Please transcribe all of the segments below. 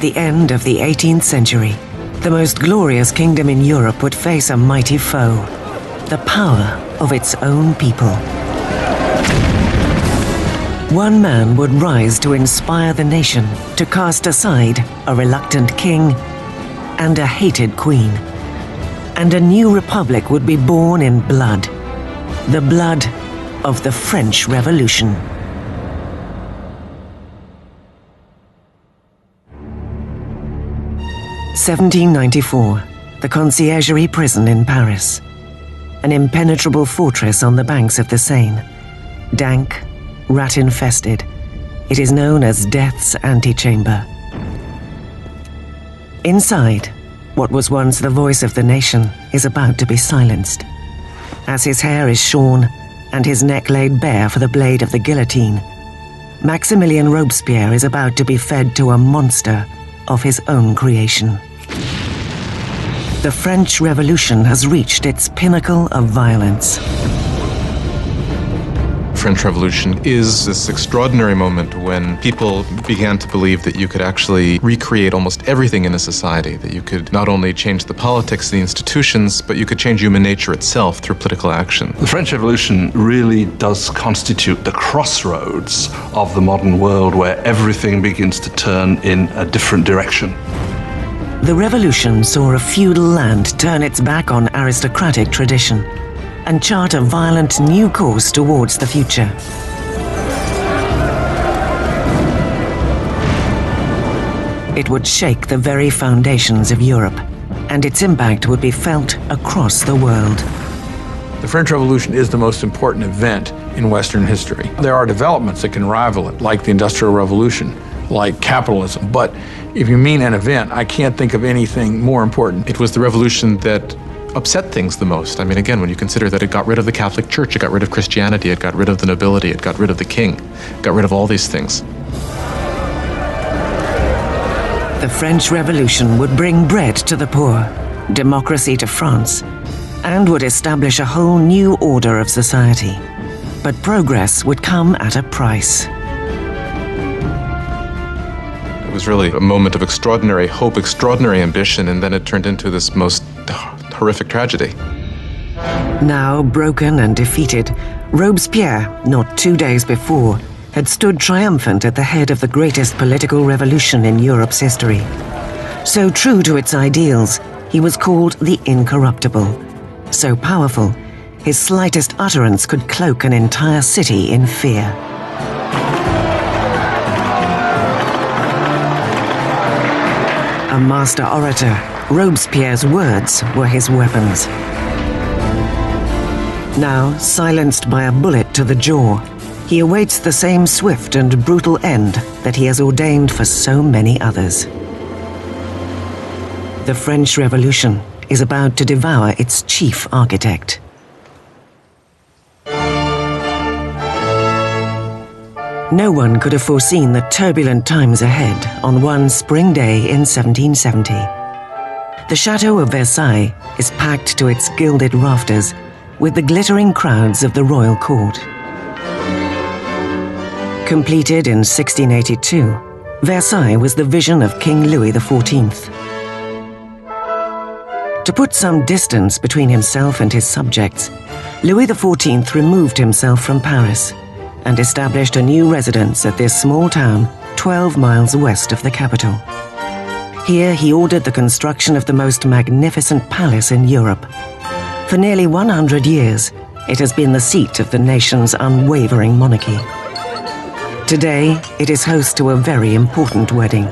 the end of the 18th century, the most glorious kingdom in Europe would face a mighty foe, the power of its own people. One man would rise to inspire the nation to cast aside a reluctant king and a hated queen. And a new republic would be born in blood, the blood of the French Revolution. (1794), the Conciergerie prison in Paris. An impenetrable fortress on the banks of the Seine. Dank, rat-infested, it is known as Death's antechamber. Inside, what was once the voice of the nation is about to be silenced. As his hair is shorn and his neck laid bare for the blade of the guillotine, Maximilien Robespierre is about to be fed to a monster of his own creation. The French Revolution has reached its pinnacle of violence. The French Revolution is this extraordinary moment when people began to believe that you could actually recreate almost everything in a society, that you could not only change the politics, the institutions, but you could change human nature itself through political action. The French Revolution really does constitute the crossroads of the modern world where everything begins to turn in a different direction. The revolution saw a feudal land turn its back on aristocratic tradition and chart a violent new course towards the future. It would shake the very foundations of Europe, and its impact would be felt across the world. The French Revolution is the most important event in Western history. There are developments that can rival it, like the Industrial Revolution, like capitalism, but if you mean an event, I can't think of anything more important. It was the revolution that upset things the most. I mean, again, when you consider that it got rid of the Catholic Church, it got rid of Christianity, it got rid of the nobility, it got rid of the king, it got rid of all these things. The French Revolution would bring bread to the poor, democracy to France, and would establish a whole new order of society. But progress would come at a price. It was really a moment of extraordinary hope, extraordinary ambition, and then it turned into this most horrific tragedy. Now broken and defeated, Robespierre, not 2 days before, had stood triumphant at the head of the greatest political revolution in Europe's history. So true to its ideals, he was called the Incorruptible. So powerful, his slightest utterance could cloak an entire city in fear. A master orator, Robespierre's words were his weapons. Now, silenced by a bullet to the jaw, he awaits the same swift and brutal end that he has ordained for so many others. The French Revolution is about to devour its chief architect. No one could have foreseen the turbulent times ahead on one spring day in 1770. The Chateau of Versailles is packed to its gilded rafters with the glittering crowds of the royal court. Completed in 1682, Versailles was the vision of King Louis XIV. To put some distance between himself and his subjects, Louis XIV removed himself from Paris and established a new residence at this small town 12 miles west of the capital. Here he ordered the construction of the most magnificent palace in Europe. For nearly 100 years, it has been the seat of the nation's unwavering monarchy. Today, it is host to a very important wedding.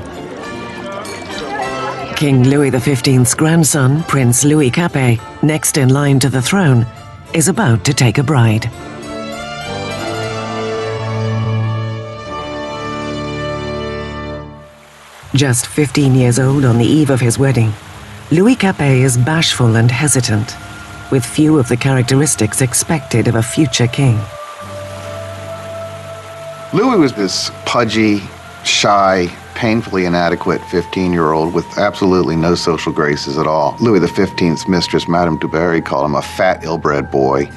King Louis XV's grandson, Prince Louis Capet, next in line to the throne, is about to take a bride. Just 15 years old on the eve of his wedding, Louis Capet is bashful and hesitant, with few of the characteristics expected of a future king. Louis was this pudgy, shy, painfully inadequate 15-year-old with absolutely no social graces at all. Louis XV's mistress, Madame du Barry, called him a fat, ill-bred boy.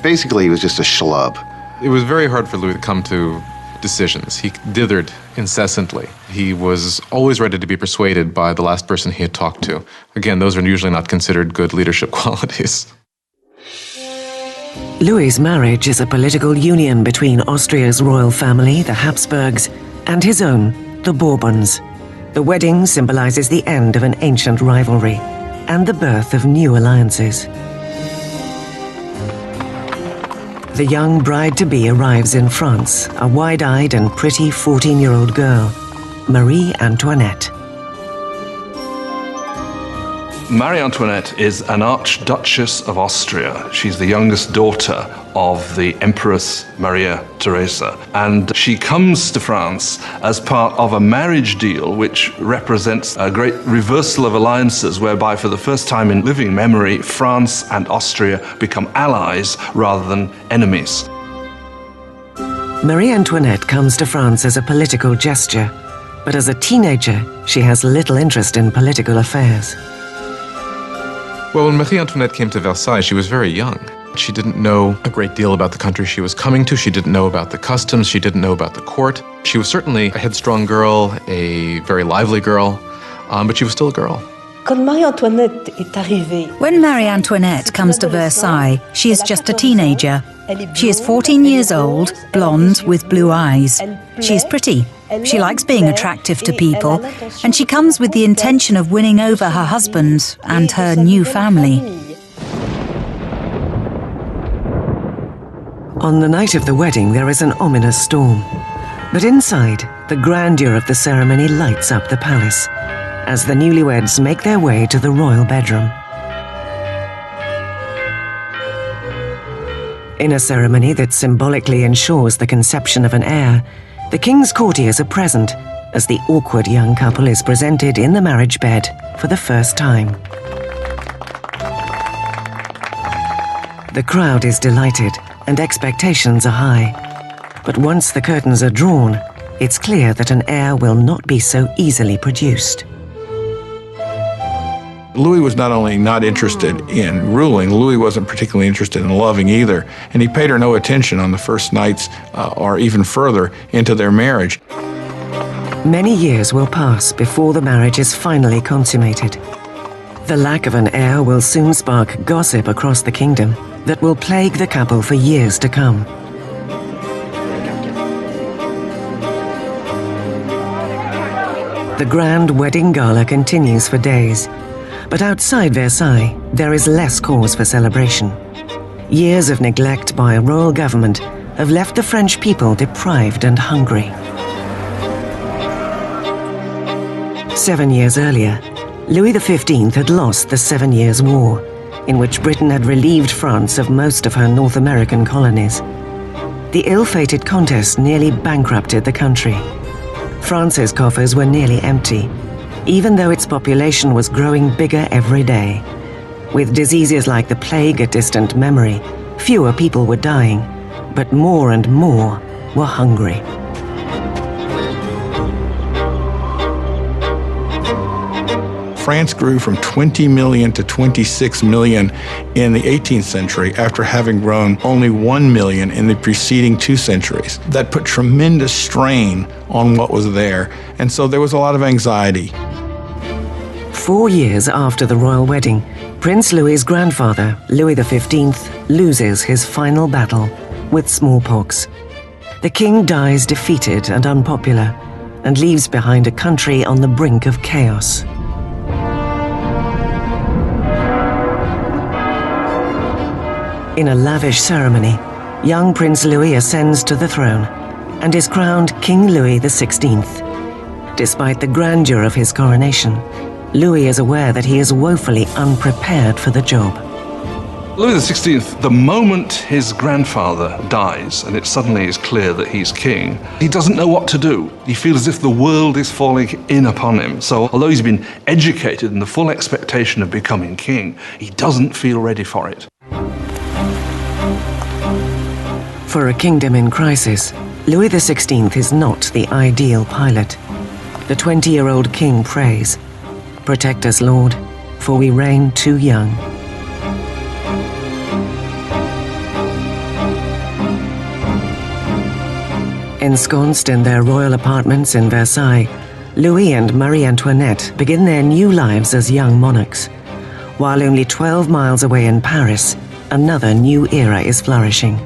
Basically, he was just a schlub. It was very hard for Louis to come to decisions. He dithered incessantly. He was always ready to be persuaded by the last person he had talked to. Again, those are usually not considered good leadership qualities. Louis's marriage is a political union between Austria's royal family, the Habsburgs, and his own, the Bourbons. The wedding symbolizes the end of an ancient rivalry and the birth of new alliances. The young bride-to-be arrives in France, a wide-eyed and pretty 14-year-old girl, Marie Antoinette. Marie Antoinette is an Archduchess of Austria. She's the youngest daughter of the Empress Maria Theresa. And she comes to France as part of a marriage deal which represents a great reversal of alliances, whereby for the first time in living memory, France and Austria become allies rather than enemies. Marie Antoinette comes to France as a political gesture, but as a teenager, she has little interest in political affairs. Well, when Marie Antoinette came to Versailles, she was very young. She didn't know a great deal about the country she was coming to. She didn't know about the customs. She didn't know about the court. She was certainly a headstrong girl, a very lively girl, but she was still a girl. When Marie Antoinette comes to Versailles, she is just a teenager. She is 14 years old, blonde, with blue eyes. She is pretty. She likes being attractive to people, and she comes with the intention of winning over her husband and her new family. On the night of the wedding, there is an ominous storm. But inside, the grandeur of the ceremony lights up the palace as the newlyweds make their way to the royal bedroom. In a ceremony that symbolically ensures the conception of an heir, the king's courtiers are present as the awkward young couple is presented in the marriage bed for the first time. The crowd is delighted and expectations are high. But once the curtains are drawn, it's clear that an heir will not be so easily produced. Louis was not only not interested in ruling, Louis wasn't particularly interested in loving either, and he paid her no attention on the first nights or even further into their marriage. Many years will pass before the marriage is finally consummated. The lack of an heir will soon spark gossip across the kingdom that will plague the couple for years to come. The grand wedding gala continues for days. But outside Versailles, there is less cause for celebration. Years of neglect by a royal government have left the French people deprived and hungry. 7 years earlier, Louis XV had lost the 7 Years' War, in which Britain had relieved France of most of her North American colonies. The ill-fated contest nearly bankrupted the country. France's coffers were nearly empty, even though its population was growing bigger every day. With diseases like the plague a distant memory, fewer people were dying, but more and more were hungry. France grew from 20 million to 26 million in the 18th century after having grown only 1 million in the preceding 2 centuries. That put tremendous strain on what was there, and so there was a lot of anxiety. 4 years after the royal wedding, Prince Louis's grandfather, Louis XV, loses his final battle with smallpox. The king dies defeated and unpopular, and leaves behind a country on the brink of chaos. In a lavish ceremony, young Prince Louis ascends to the throne and is crowned King Louis XVI. Despite the grandeur of his coronation, Louis is aware that he is woefully unprepared for the job. Louis XVI, the moment his grandfather dies and it suddenly is clear that he's king, he doesn't know what to do. He feels as if the world is falling in upon him. So although he's been educated in the full expectation of becoming king, he doesn't feel ready for it. For a kingdom in crisis, Louis XVI is not the ideal pilot. The 20-year-old king prays, "Protect us, Lord, for we reign too young." Ensconced in their royal apartments in Versailles, Louis and Marie Antoinette begin their new lives as young monarchs. While only 12 miles away in Paris, another new era is flourishing,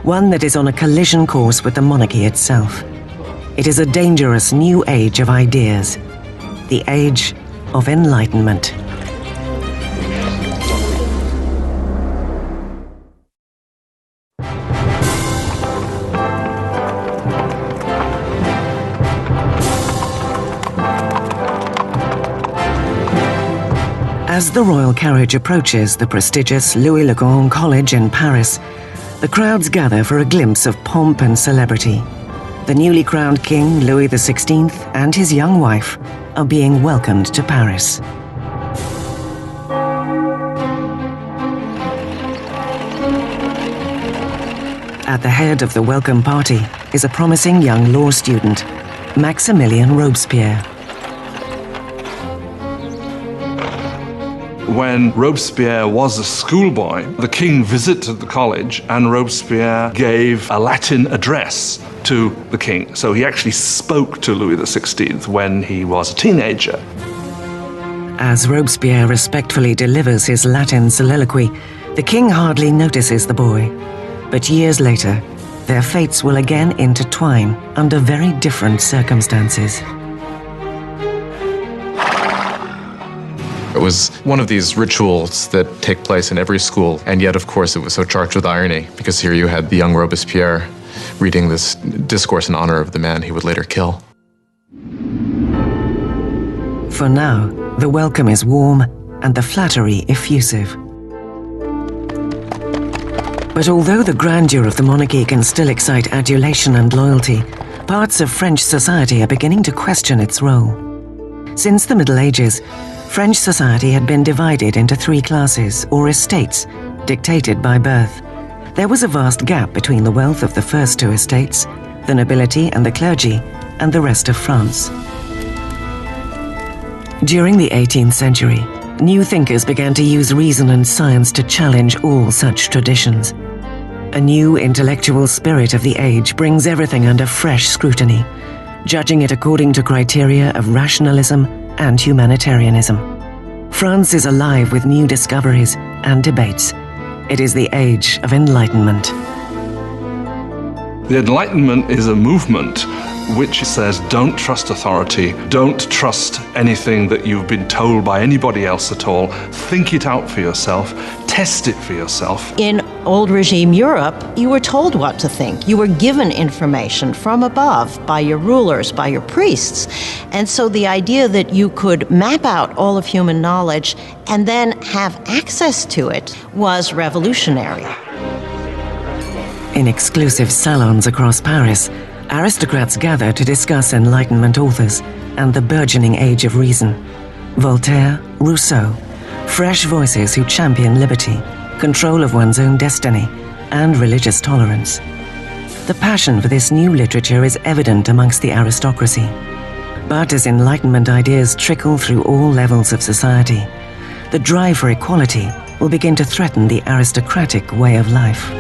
one that is on a collision course with the monarchy itself. It is a dangerous new age of ideas, the age of enlightenment. As the royal carriage approaches the prestigious Louis le Grand College in Paris, the crowds gather for a glimpse of pomp and celebrity. The newly crowned King Louis XVI and his young wife are being welcomed to Paris. At the head of the welcome party is a promising young law student, Maximilien Robespierre. When Robespierre was a schoolboy, the king visited the college and Robespierre gave a Latin address to the king. So he actually spoke to Louis XVI when he was a teenager. As Robespierre respectfully delivers his Latin soliloquy, the king hardly notices the boy. But years later, their fates will again intertwine under very different circumstances. It was one of these rituals that take place in every school, and yet, of course, it was so charged with irony, because here you had the young Robespierre reading this discourse in honor of the man he would later kill. For now, the welcome is warm and the flattery effusive. But although the grandeur of the monarchy can still excite adulation and loyalty, parts of French society are beginning to question its role. Since the Middle Ages, French society had been divided into three classes, or estates, dictated by birth. There was a vast gap between the wealth of the first two estates, the nobility and the clergy, and the rest of France. During the 18th century, new thinkers began to use reason and science to challenge all such traditions. A new intellectual spirit of the age brings everything under fresh scrutiny, judging it according to criteria of rationalism and humanitarianism. France is alive with new discoveries and debates. It is the age of enlightenment. The Enlightenment is a movement which says don't trust authority, don't trust anything that you've been told by anybody else at all. Think it out for yourself, test it for yourself. In old regime Europe, you were told what to think. You were given information from above by your rulers, by your priests. And so the idea that you could map out all of human knowledge and then have access to it was revolutionary. In exclusive salons across Paris, aristocrats gather to discuss Enlightenment authors and the burgeoning age of reason. Voltaire, Rousseau, fresh voices who champion liberty, control of one's own destiny, and religious tolerance. The passion for this new literature is evident amongst the aristocracy. But as Enlightenment ideas trickle through all levels of society, the drive for equality will begin to threaten the aristocratic way of life.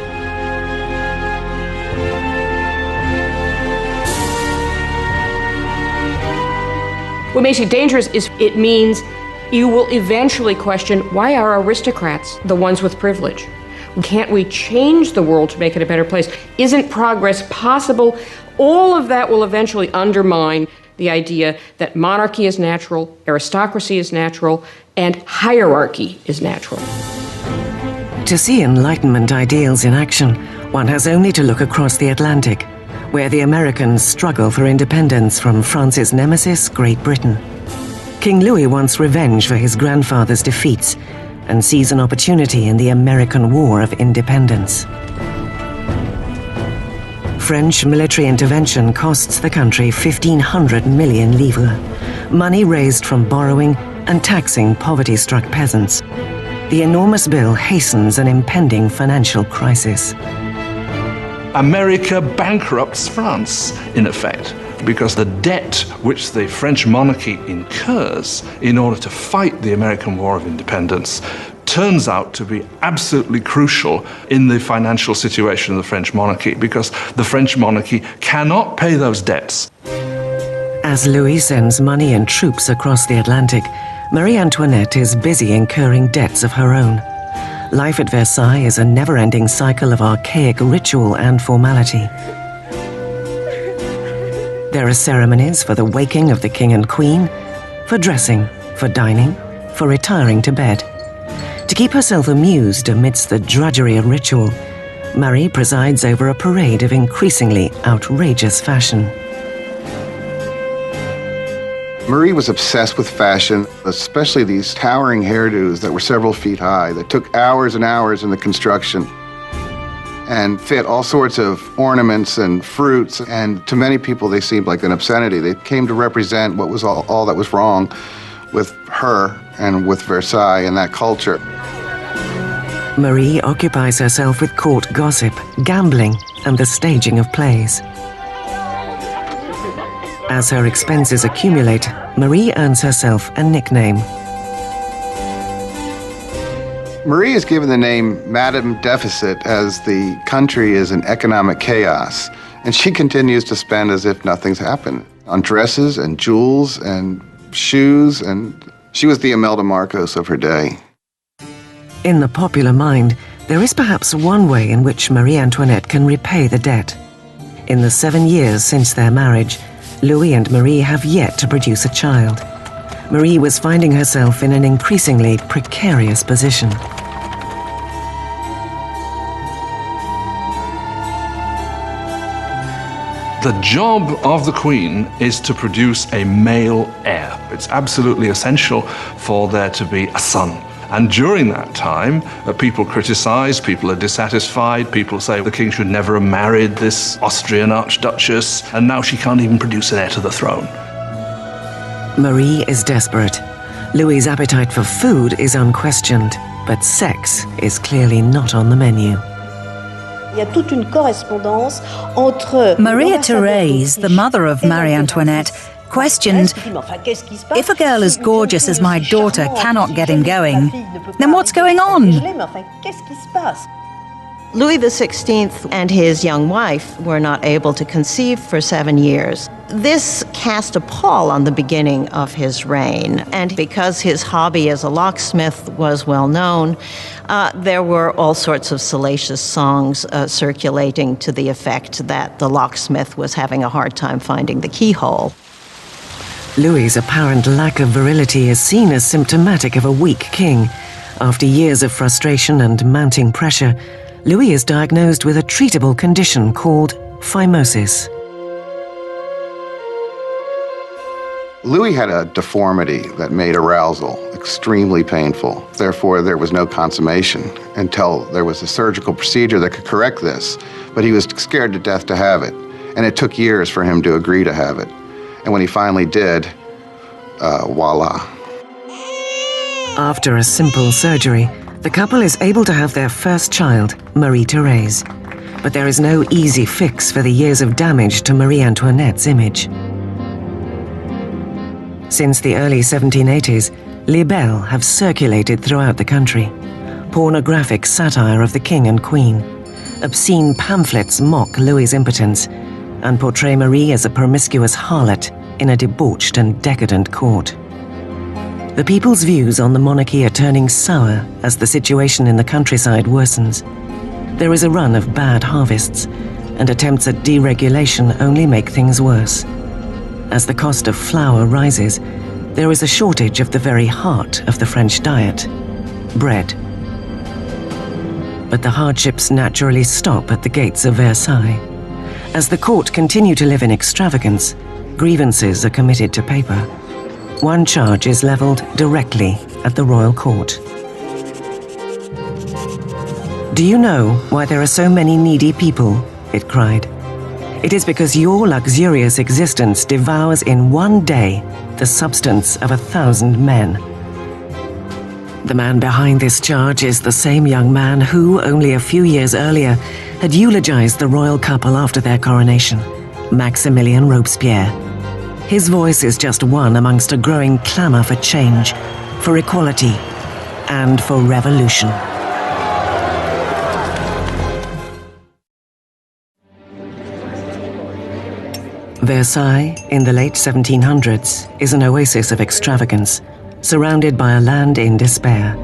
What makes it dangerous is it means you will eventually question, why are aristocrats the ones with privilege? Can't we change the world to make it a better place? Isn't progress possible? All of that will eventually undermine the idea that monarchy is natural, aristocracy is natural, and hierarchy is natural. To see Enlightenment ideals in action, one has only to look across the Atlantic, where the Americans struggle for independence from France's nemesis, Great Britain. King Louis wants revenge for his grandfather's defeats and sees an opportunity in the American War of Independence. French military intervention costs the country 1,500 million livres, money raised from borrowing and taxing poverty-struck peasants. The enormous bill hastens an impending financial crisis. America bankrupts France, in effect, because the debt which the French monarchy incurs in order to fight the American War of Independence turns out to be absolutely crucial in the financial situation of the French monarchy, because the French monarchy cannot pay those debts. As Louis sends money and troops across the Atlantic, Marie Antoinette is busy incurring debts of her own. Life at Versailles is a never-ending cycle of archaic ritual and formality. There are ceremonies for the waking of the king and queen, for dressing, for dining, for retiring to bed. To keep herself amused amidst the drudgery of ritual, Marie presides over a parade of increasingly outrageous fashion. Marie was obsessed with fashion, especially these towering hairdos that were several feet high, that took hours and hours in the construction and fit all sorts of ornaments and fruits, and to many people they seemed like an obscenity. They came to represent what was all that was wrong with her and with Versailles and that culture. Marie occupies herself with court gossip, gambling, and the staging of plays. As her expenses accumulate, Marie earns herself a nickname. Marie is given the name Madame Deficit as the country is in economic chaos, and she continues to spend as if nothing's happened on dresses and jewels and shoes, and she was the Imelda Marcos of her day. In the popular mind, there is perhaps one way in which Marie Antoinette can repay the debt. In the 7 years since their marriage, Louis and Marie have yet to produce a child. Marie was finding herself in an increasingly precarious position. The job of the Queen is to produce a male heir. It's absolutely essential for there to be a son. And during that time, people criticize, people are dissatisfied, people say the king should never have married this Austrian archduchess, and now she can't even produce an heir to the throne. Marie is desperate. Louis's appetite for food is unquestioned, but sex is clearly not on the menu. Maria Therese, the mother of Marie Antoinette, questioned, if a girl as gorgeous as my daughter cannot get him going, then what's going on? Louis XVI and his young wife were not able to conceive for 7 years. This cast a pall on the beginning of his reign, and because his hobby as a locksmith was well known, there were all sorts of salacious songs circulating to the effect that the locksmith was having a hard time finding the keyhole. Louis's apparent lack of virility is seen as symptomatic of a weak king. After years of frustration and mounting pressure, Louis is diagnosed with a treatable condition called phimosis. Louis had a deformity that made arousal extremely painful. Therefore, there was no consummation until there was a surgical procedure that could correct this. But he was scared to death to have it, and it took years for him to agree to have it. And when he finally did, voila. After a simple surgery, the couple is able to have their first child, Marie Therese. But there is no easy fix for the years of damage to Marie Antoinette's image. Since the early 1780s, libelles have circulated throughout the country. Pornographic satire of the king and queen. Obscene pamphlets mock Louis's impotence and portray Marie as a promiscuous harlot in a debauched and decadent court. The people's views on the monarchy are turning sour as the situation in the countryside worsens. There is a run of bad harvests, and attempts at deregulation only make things worse. As the cost of flour rises, there is a shortage of the very heart of the French diet, bread. But the hardships naturally stop at the gates of Versailles. As the court continue to live in extravagance, grievances are committed to paper. One charge is leveled directly at the royal court. "Do you know why there are so many needy people?" it cried. "It is because your luxurious existence devours in one day the substance of 1,000 men." The man behind this charge is the same young man who, only a few years earlier, had eulogized the royal couple after their coronation, Maximilien Robespierre. His voice is just one amongst a growing clamor for change, for equality, and for revolution. Versailles, in the late 1700s, is an oasis of extravagance, surrounded by a land in despair.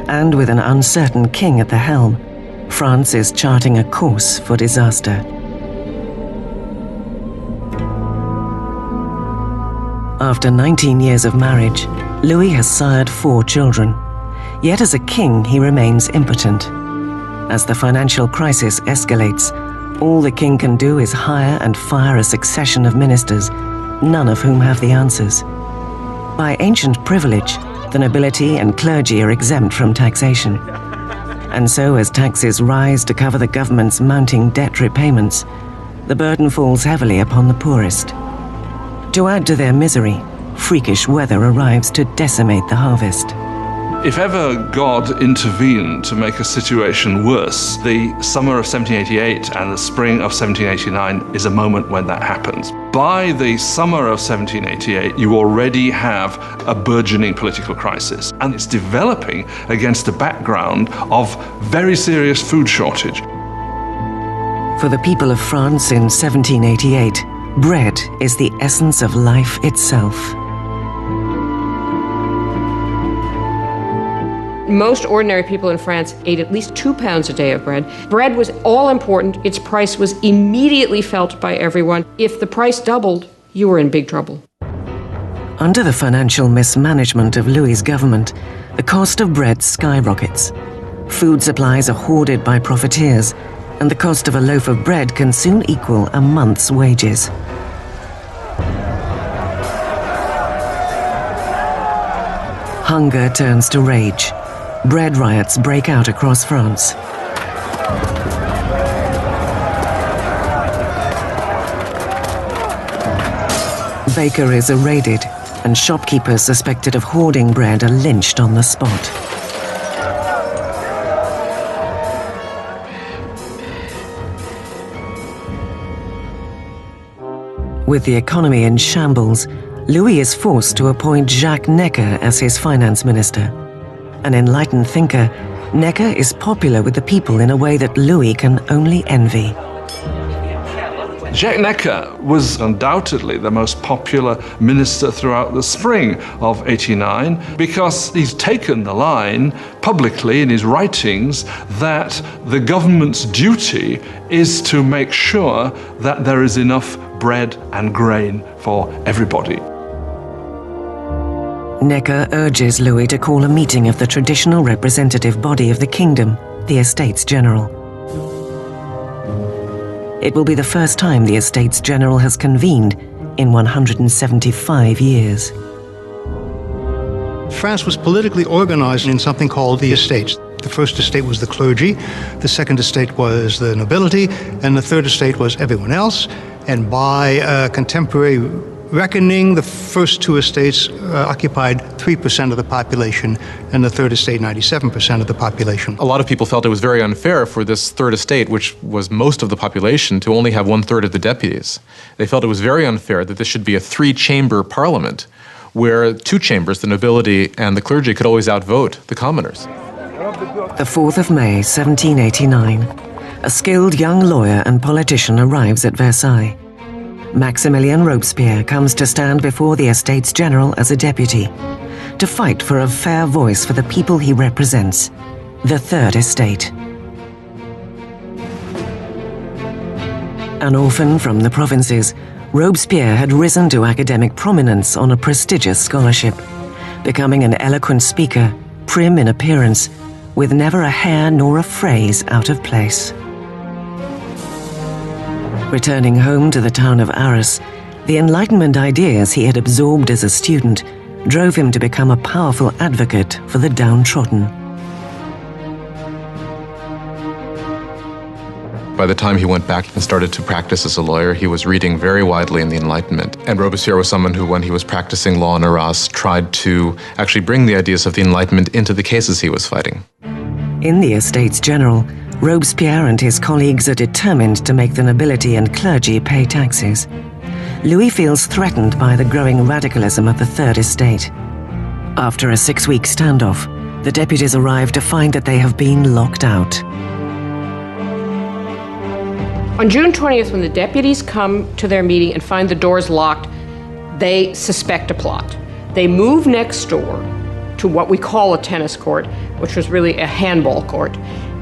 And with an uncertain king at the helm, France is charting a course for disaster. After 19 years of marriage, Louis has sired 4 children. Yet as a king, he remains impotent. As the financial crisis escalates, all the king can do is hire and fire a succession of ministers, none of whom have the answers. By ancient privilege, the nobility and clergy are exempt from taxation. And so as taxes rise to cover the government's mounting debt repayments, the burden falls heavily upon the poorest. To add to their misery, freakish weather arrives to decimate the harvest. If ever God intervened to make a situation worse, the summer of 1788 and the spring of 1789 is a moment when that happens. By the summer of 1788, you already have a burgeoning political crisis, and it's developing against a background of very serious food shortage. For the people of France in 1788, bread is the essence of life itself. Most ordinary people in France ate at least 2 pounds a day of bread. Bread was all important. Its price was immediately felt by everyone. If the price doubled, you were in big trouble. Under the financial mismanagement of Louis's government, the cost of bread skyrockets. Food supplies are hoarded by profiteers, and the cost of a loaf of bread can soon equal a month's wages. Hunger turns to rage. Bread riots break out across France. Bakeries are raided, and shopkeepers suspected of hoarding bread are lynched on the spot. With the economy in shambles, Louis is forced to appoint Jacques Necker as his finance minister. An enlightened thinker, Necker is popular with the people in a way that Louis can only envy. Jacques Necker was undoubtedly the most popular minister throughout the spring of '89 because he's taken the line publicly in his writings that the government's duty is to make sure that there is enough bread and grain for everybody. Necker urges Louis to call a meeting of the traditional representative body of the kingdom, the Estates General. It will be the first time the Estates General has convened in 175 years. France was politically organized in something called the estates. The first estate was the clergy, the second estate was the nobility, and the third estate was everyone else. And by contemporary reckoning, the first 2 estates occupied 3% of the population, and the third estate 97% of the population. A lot of people felt it was very unfair for this third estate, which was most of the population, to only have 1/3 of the deputies. They felt it was very unfair that this should be a 3-chamber parliament, where 2 chambers, the nobility and the clergy, could always outvote the commoners. The 4th of May, 1789, a skilled young lawyer and politician arrives at Versailles. Maximilien Robespierre comes to stand before the Estates General as a deputy, to fight for a fair voice for the people he represents, the Third Estate. An orphan from the provinces, Robespierre had risen to academic prominence on a prestigious scholarship, becoming an eloquent speaker, prim in appearance, with never a hair nor a phrase out of place. Returning home to the town of Arras, the Enlightenment ideas he had absorbed as a student drove him to become a powerful advocate for the downtrodden. By the time he went back and started to practice as a lawyer, he was reading very widely in the Enlightenment. And Robespierre was someone who, when he was practicing law in Arras, tried to actually bring the ideas of the Enlightenment into the cases he was fighting. In the Estates General, Robespierre and his colleagues are determined to make the nobility and clergy pay taxes. Louis feels threatened by the growing radicalism of the Third Estate. After a 6-week standoff, The deputies arrive to find that they have been locked out. On June 20th, when the deputies come to their meeting and find the doors locked, they suspect a plot. They move next door to what we call a tennis court, which was really a handball court,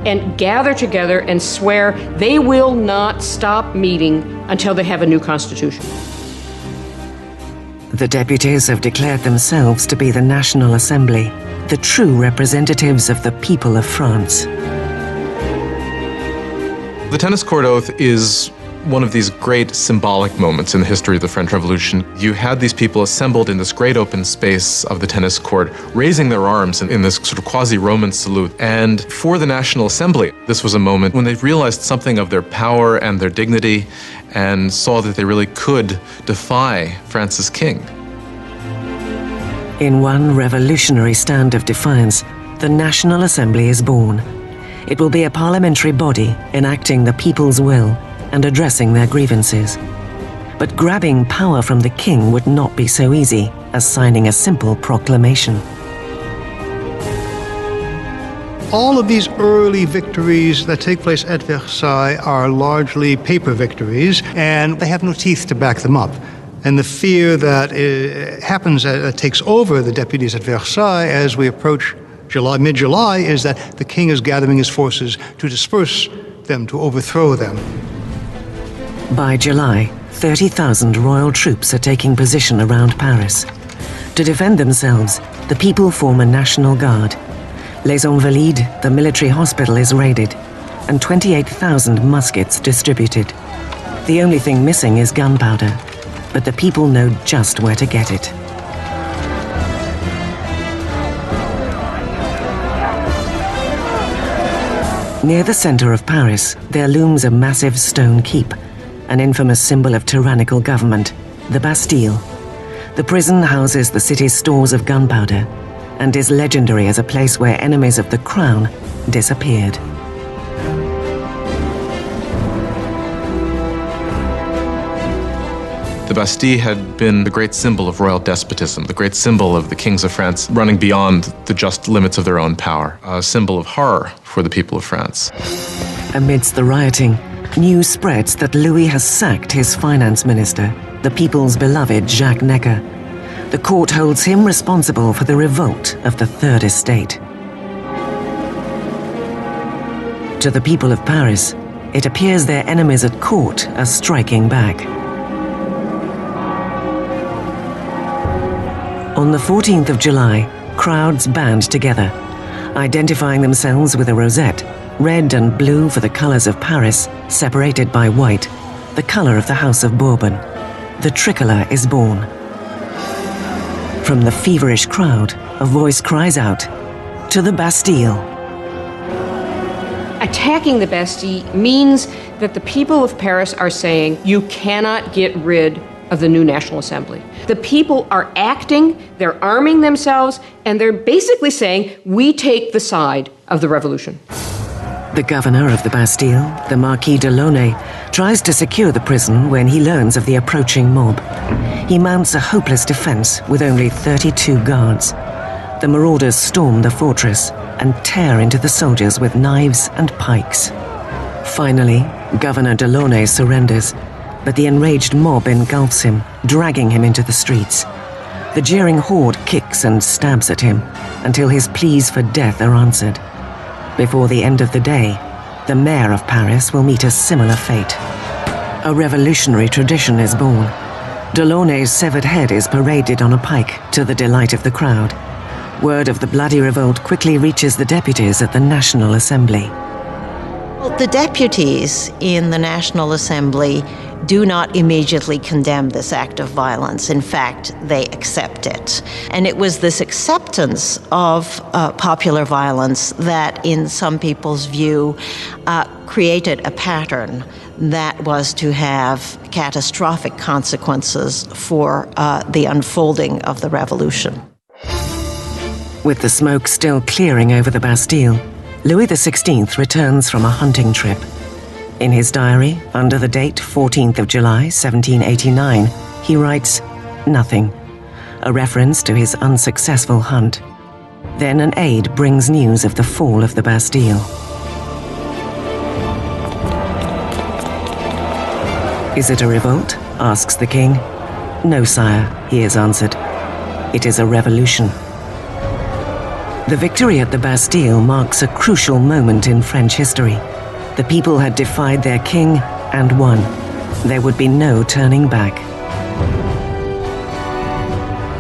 and gather together and swear they will not stop meeting until they have a new constitution. The deputies have declared themselves to be the National Assembly, the true representatives of the people of France. The tennis court oath is one of these great symbolic moments in the history of the French Revolution. You had these people assembled in this great open space of the tennis court, raising their arms in this sort of quasi-Roman salute. And for the National Assembly, this was a moment when they realized something of their power and their dignity and saw that they really could defy France's king. In one revolutionary stand of defiance, the National Assembly is born. It will be a parliamentary body enacting the people's will and addressing their grievances. But grabbing power from the king would not be so easy as signing a simple proclamation. All of these early victories that take place at Versailles are largely paper victories, and they have no teeth to back them up. And the fear that happens, that takes over the deputies at Versailles as we approach mid-July, is that the king is gathering his forces to disperse them, to overthrow them. By July, 30,000 royal troops are taking position around Paris. To defend themselves, the people form a national guard. Les Invalides, the military hospital, is raided, and 28,000 muskets distributed. The only thing missing is gunpowder, but the people know just where to get it. Near the center of Paris, there looms a massive stone keep, an infamous symbol of tyrannical government, the Bastille. The prison houses the city's stores of gunpowder and is legendary as a place where enemies of the crown disappeared. The Bastille had been the great symbol of royal despotism, the great symbol of the kings of France running beyond the just limits of their own power, a symbol of horror for the people of France. Amidst the rioting, news spreads that Louis has sacked his finance minister, the people's beloved Jacques Necker. The court holds him responsible for the revolt of the Third Estate. To the people of Paris, it appears their enemies at court are striking back. On the 14th of July, crowds band together, identifying themselves with a rosette, red and blue for the colors of Paris, separated by white, the color of the House of Bourbon. The tricolor is born. From the feverish crowd, a voice cries out, "To the Bastille!" Attacking the Bastille means that the people of Paris are saying, you cannot get rid of the new National Assembly. The people are acting, they're arming themselves, and they're basically saying, we take the side of the revolution. The governor of the Bastille, the Marquis de Launay, tries to secure the prison when he learns of the approaching mob. He mounts a hopeless defense with only 32 guards. The marauders storm the fortress and tear into the soldiers with knives and pikes. Finally, Governor de Launay surrenders, but the enraged mob engulfs him, dragging him into the streets. The jeering horde kicks and stabs at him until his pleas for death are answered. Before the end of the day, the mayor of Paris will meet a similar fate. A revolutionary tradition is born. De Launay's severed head is paraded on a pike to the delight of the crowd. Word of the bloody revolt quickly reaches the deputies at the National Assembly. Well, the deputies in the National Assembly do not immediately condemn this act of violence. In fact, they accept it. And it was this acceptance of popular violence that, in some people's view, created a pattern that was to have catastrophic consequences for the unfolding of the revolution. With the smoke still clearing over the Bastille, Louis XVI returns from a hunting trip. In his diary, under the date 14th of July, 1789, he writes, "Nothing," a reference to his unsuccessful hunt. Then an aide brings news of the fall of the Bastille. "Is it a revolt?" asks the king. "No, sire," he is answered. "It is a revolution." The victory at the Bastille marks a crucial moment in French history. The people had defied their king and won. There would be no turning back.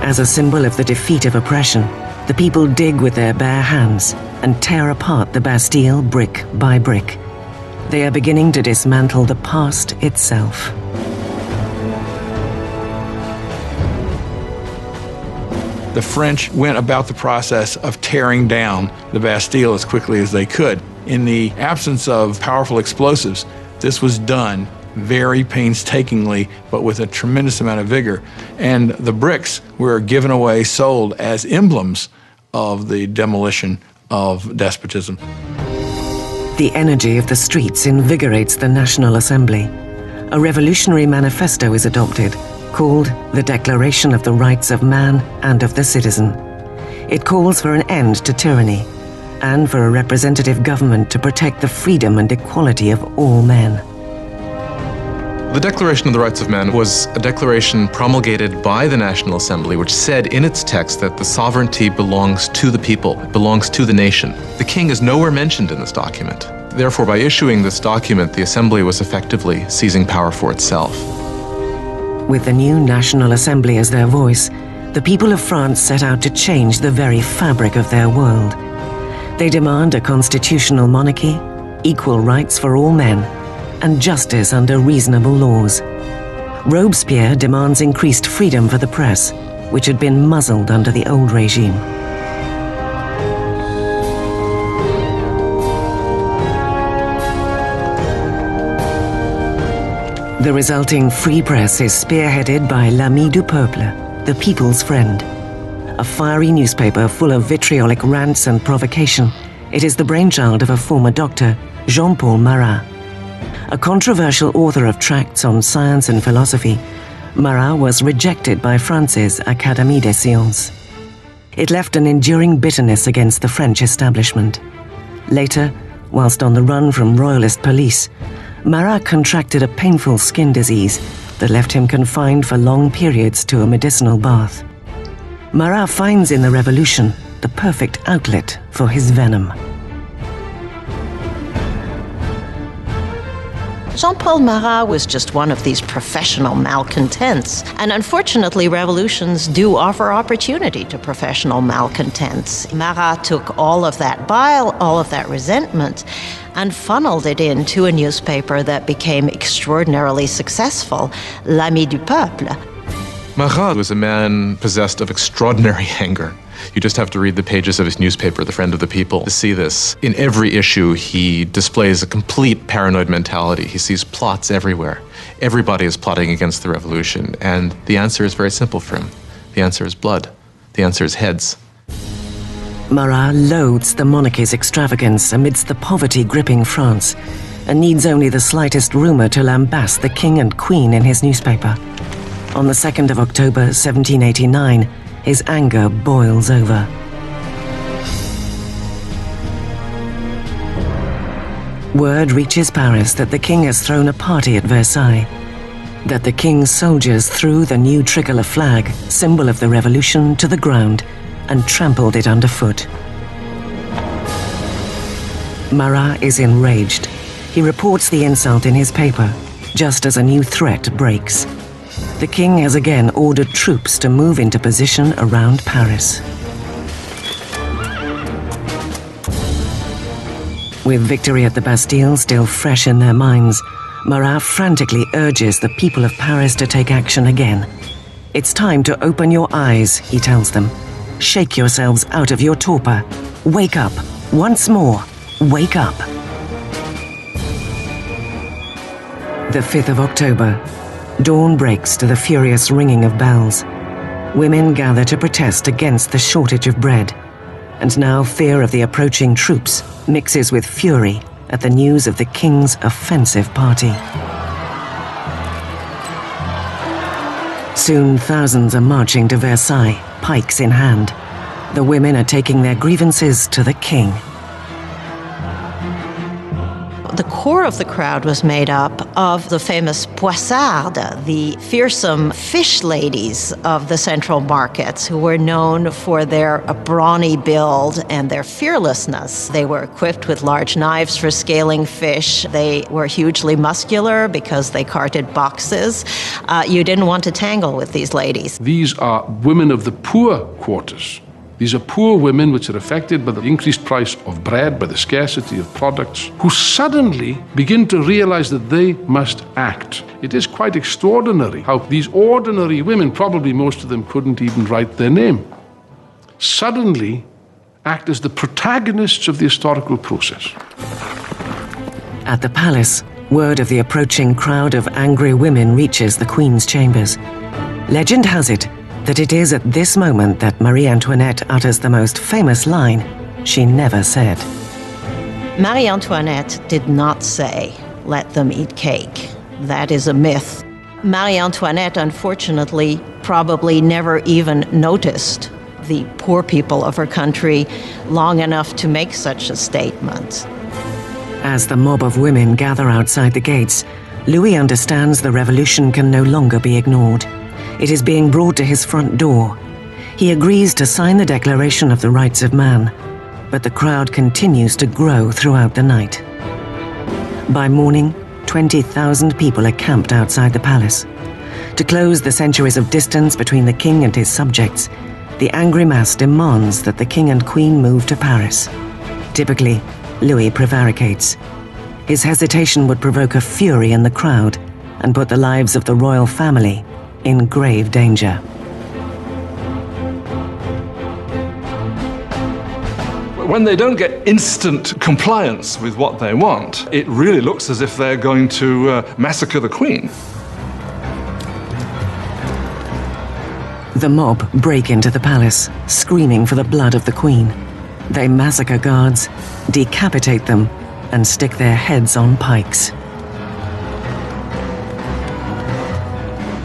As a symbol of the defeat of oppression, the people dig with their bare hands and tear apart the Bastille brick by brick. They are beginning to dismantle the past itself. The French went about the process of tearing down the Bastille as quickly as they could. In the absence of powerful explosives, this was done very painstakingly, but with a tremendous amount of vigor. And the bricks were given away, sold as emblems of the demolition of despotism. The energy of the streets invigorates the National Assembly. A revolutionary manifesto is adopted, called the Declaration of the Rights of Man and of the Citizen. It calls for an end to tyranny and for a representative government to protect the freedom and equality of all men. The Declaration of the Rights of Man was a declaration promulgated by the National Assembly, which said in its text that the sovereignty belongs to the people, it belongs to the nation. The king is nowhere mentioned in this document. Therefore, by issuing this document, the Assembly was effectively seizing power for itself. With the new National Assembly as their voice, the people of France set out to change the very fabric of their world. They demand a constitutional monarchy, equal rights for all men, and justice under reasonable laws. Robespierre demands increased freedom for the press, which had been muzzled under the old regime. The resulting free press is spearheaded by l'Ami du Peuple, the people's friend. A fiery newspaper full of vitriolic rants and provocation, it is the brainchild of a former doctor, Jean-Paul Marat. A controversial author of tracts on science and philosophy, Marat was rejected by France's Académie des Sciences. It left an enduring bitterness against the French establishment. Later, whilst on the run from royalist police, Marat contracted a painful skin disease that left him confined for long periods to a medicinal bath. Marat finds in the revolution the perfect outlet for his venom. Jean-Paul Marat was just one of these professional malcontents. And unfortunately, revolutions do offer opportunity to professional malcontents. Marat took all of that bile, all of that resentment, and funneled it into a newspaper that became extraordinarily successful, l'Ami du Peuple. Marat was a man possessed of extraordinary anger. You just have to read the pages of his newspaper, The Friend of the People, to see this. In every issue, he displays a complete paranoid mentality. He sees plots everywhere. Everybody is plotting against the revolution, and the answer is very simple for him. The answer is blood. The answer is heads. Marat loathes the monarchy's extravagance amidst the poverty gripping France, and needs only the slightest rumor to lambast the king and queen in his newspaper. On the 2nd of October, 1789, his anger boils over. Word reaches Paris that the king has thrown a party at Versailles, that the king's soldiers threw the new tricolour flag, symbol of the revolution, to the ground and trampled it underfoot. Marat is enraged. He reports the insult in his paper, just as a new threat breaks. The king has again ordered troops to move into position around Paris. With victory at the Bastille still fresh in their minds, Marat frantically urges the people of Paris to take action again. It's time to open your eyes, he tells them. Shake yourselves out of your torpor. Wake up. Once more, wake up. The 5th of October. Dawn breaks to the furious ringing of bells. Women gather to protest against the shortage of bread. And now fear of the approaching troops mixes with fury at the news of the king's offensive party. Soon thousands are marching to Versailles, pikes in hand. The women are taking their grievances to the king. The core of the crowd was made up of the famous poissardes, the fearsome fish ladies of the central markets, who were known for their brawny build and their fearlessness. They were equipped with large knives for scaling fish. They were hugely muscular because they carted boxes. You didn't want to tangle with these ladies. These are women of the poor quarters. These are poor women which are affected by the increased price of bread, by the scarcity of products, who suddenly begin to realize that they must act. It is quite extraordinary how these ordinary women, probably most of them couldn't even write their name, suddenly act as the protagonists of the historical process. At the palace, word of the approaching crowd of angry women reaches the Queen's chambers. Legend has it that it is at this moment that Marie Antoinette utters the most famous line she never said. Marie Antoinette did not say, "Let them eat cake." That is a myth. Marie Antoinette, unfortunately, probably never even noticed the poor people of her country long enough to make such a statement. As the mob of women gather outside the gates, Louis understands the revolution can no longer be ignored. It is being brought to his front door. He agrees to sign the Declaration of the Rights of Man, but the crowd continues to grow throughout the night. By morning, 20,000 people are camped outside the palace. To close the centuries of distance between the king and his subjects, the angry mass demands that the king and queen move to Paris. Typically, Louis prevaricates. His hesitation would provoke a fury in the crowd and put the lives of the royal family in grave danger. When they don't get instant compliance with what they want, it really looks as if they're going to massacre the Queen. The mob break into the palace, screaming for the blood of the Queen. They massacre guards, decapitate them, and stick their heads on pikes.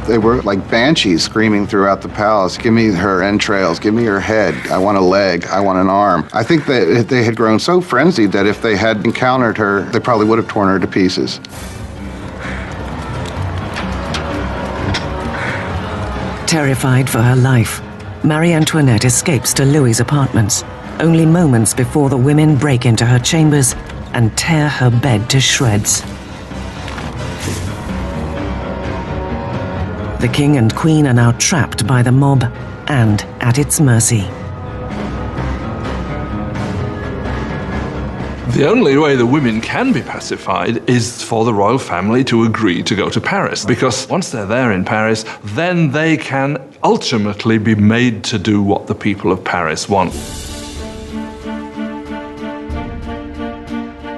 They were like banshees screaming throughout the palace, "Give me her entrails, give me her head, I want a leg, I want an arm." I think that they had grown so frenzied that if they had encountered her, they probably would have torn her to pieces. Terrified for her life, Marie Antoinette escapes to Louis's apartments, only moments before the women break into her chambers and tear her bed to shreds. The king and queen are now trapped by the mob and at its mercy. The only way the women can be pacified is for the royal family to agree to go to Paris, because once they're there in Paris, then they can ultimately be made to do what the people of Paris want.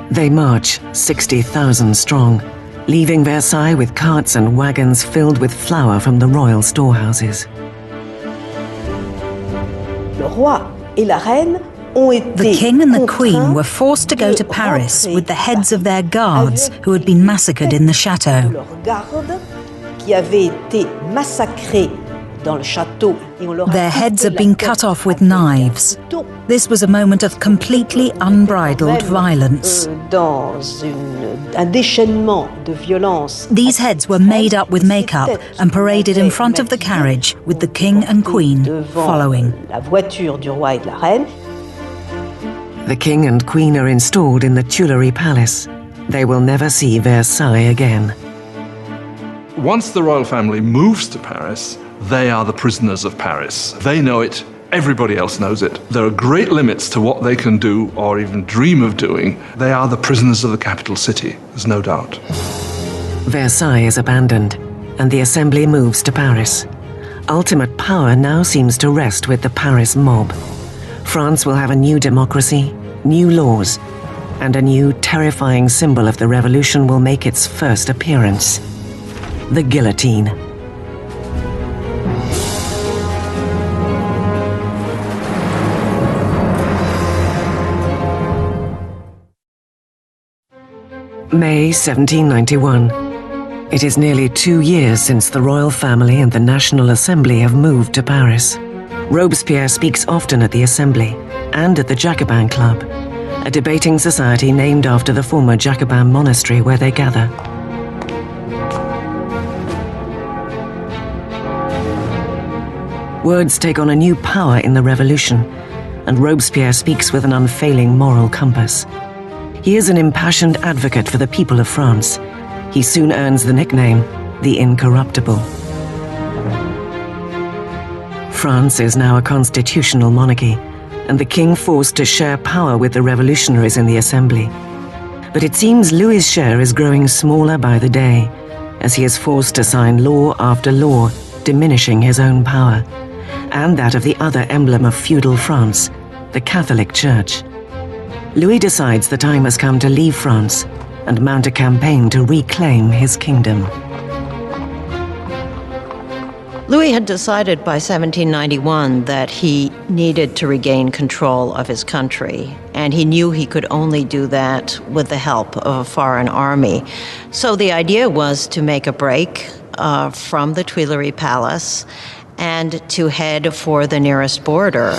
They march 60,000 strong, leaving Versailles with carts and wagons filled with flour from the royal storehouses. The king and the queen were forced to go to Paris with the heads of their guards who had been massacred in the chateau. Their heads had been cut off with knives. This was a moment of completely unbridled violence. These heads were made up with makeup and paraded in front of the carriage with the king and queen following. The king and queen are installed in the Tuileries Palace. They will never see Versailles again. Once the royal family moves to Paris, they are the prisoners of Paris. They know it. Everybody else knows it. There are great limits to what they can do or even dream of doing. They are the prisoners of the capital city, there's no doubt. Versailles is abandoned, and the assembly moves to Paris. Ultimate power now seems to rest with the Paris mob. France will have a new democracy, new laws, and a new terrifying symbol of the revolution will make its first appearance: the guillotine. May 1791. It is nearly 2 years since the royal family and the National Assembly have moved to Paris. Robespierre speaks often at the Assembly and at the Jacobin Club, a debating society named after the former Jacobin monastery where they gather. Words take on a new power in the revolution, and Robespierre speaks with an unfailing moral compass. He is an impassioned advocate for the people of France. He soon earns the nickname, the Incorruptible. France is now a constitutional monarchy, and the king forced to share power with the revolutionaries in the Assembly. But it seems Louis's share is growing smaller by the day, as he is forced to sign law after law, diminishing his own power, and that of the other emblem of feudal France, the Catholic Church. Louis decides the time has come to leave France and mount a campaign to reclaim his kingdom. Louis had decided by 1791 that he needed to regain control of his country, and he knew he could only do that with the help of a foreign army. So the idea was to make a break from the Tuileries Palace and to head for the nearest border.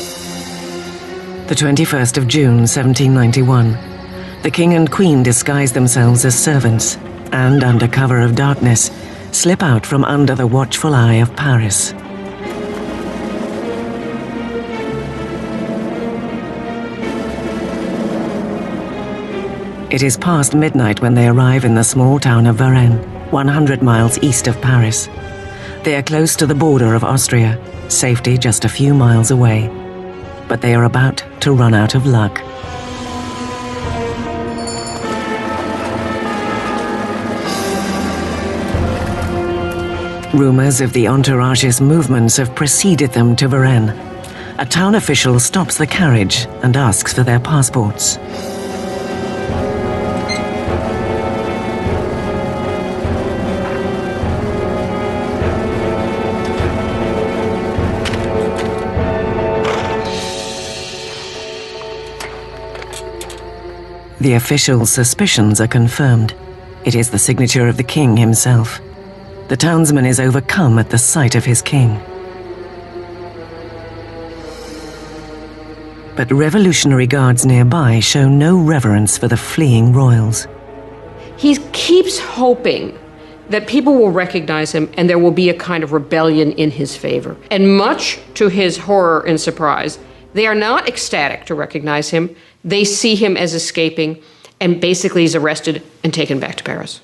The 21st of June, 1791. The king and queen disguise themselves as servants and, under cover of darkness, slip out from under the watchful eye of Paris. It is past midnight when they arrive in the small town of Varennes, 100 miles east of Paris. They are close to the border of Austria, safety just a few miles away. But they are about to run out of luck. Rumors of the entourage's movements have preceded them to Varennes. A town official stops the carriage and asks for their passports. The official's suspicions are confirmed. It is the signature of the king himself. The townsman is overcome at the sight of his king. But revolutionary guards nearby show no reverence for the fleeing royals. He keeps hoping that people will recognize him and there will be a kind of rebellion in his favor. And much to his horror and surprise, they are not ecstatic to recognize him. They see him as escaping, and basically he's arrested and taken back to Paris.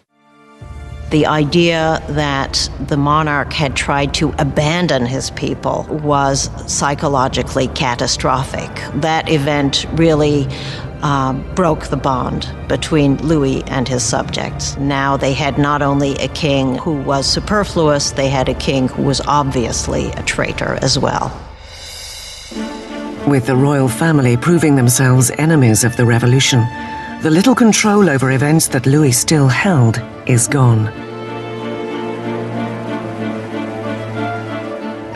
The idea that the monarch had tried to abandon his people was psychologically catastrophic. That event really broke the bond between Louis and his subjects. Now they had not only a king who was superfluous, they had a king who was obviously a traitor as well. With the royal family proving themselves enemies of the revolution, the little control over events that Louis still held is gone.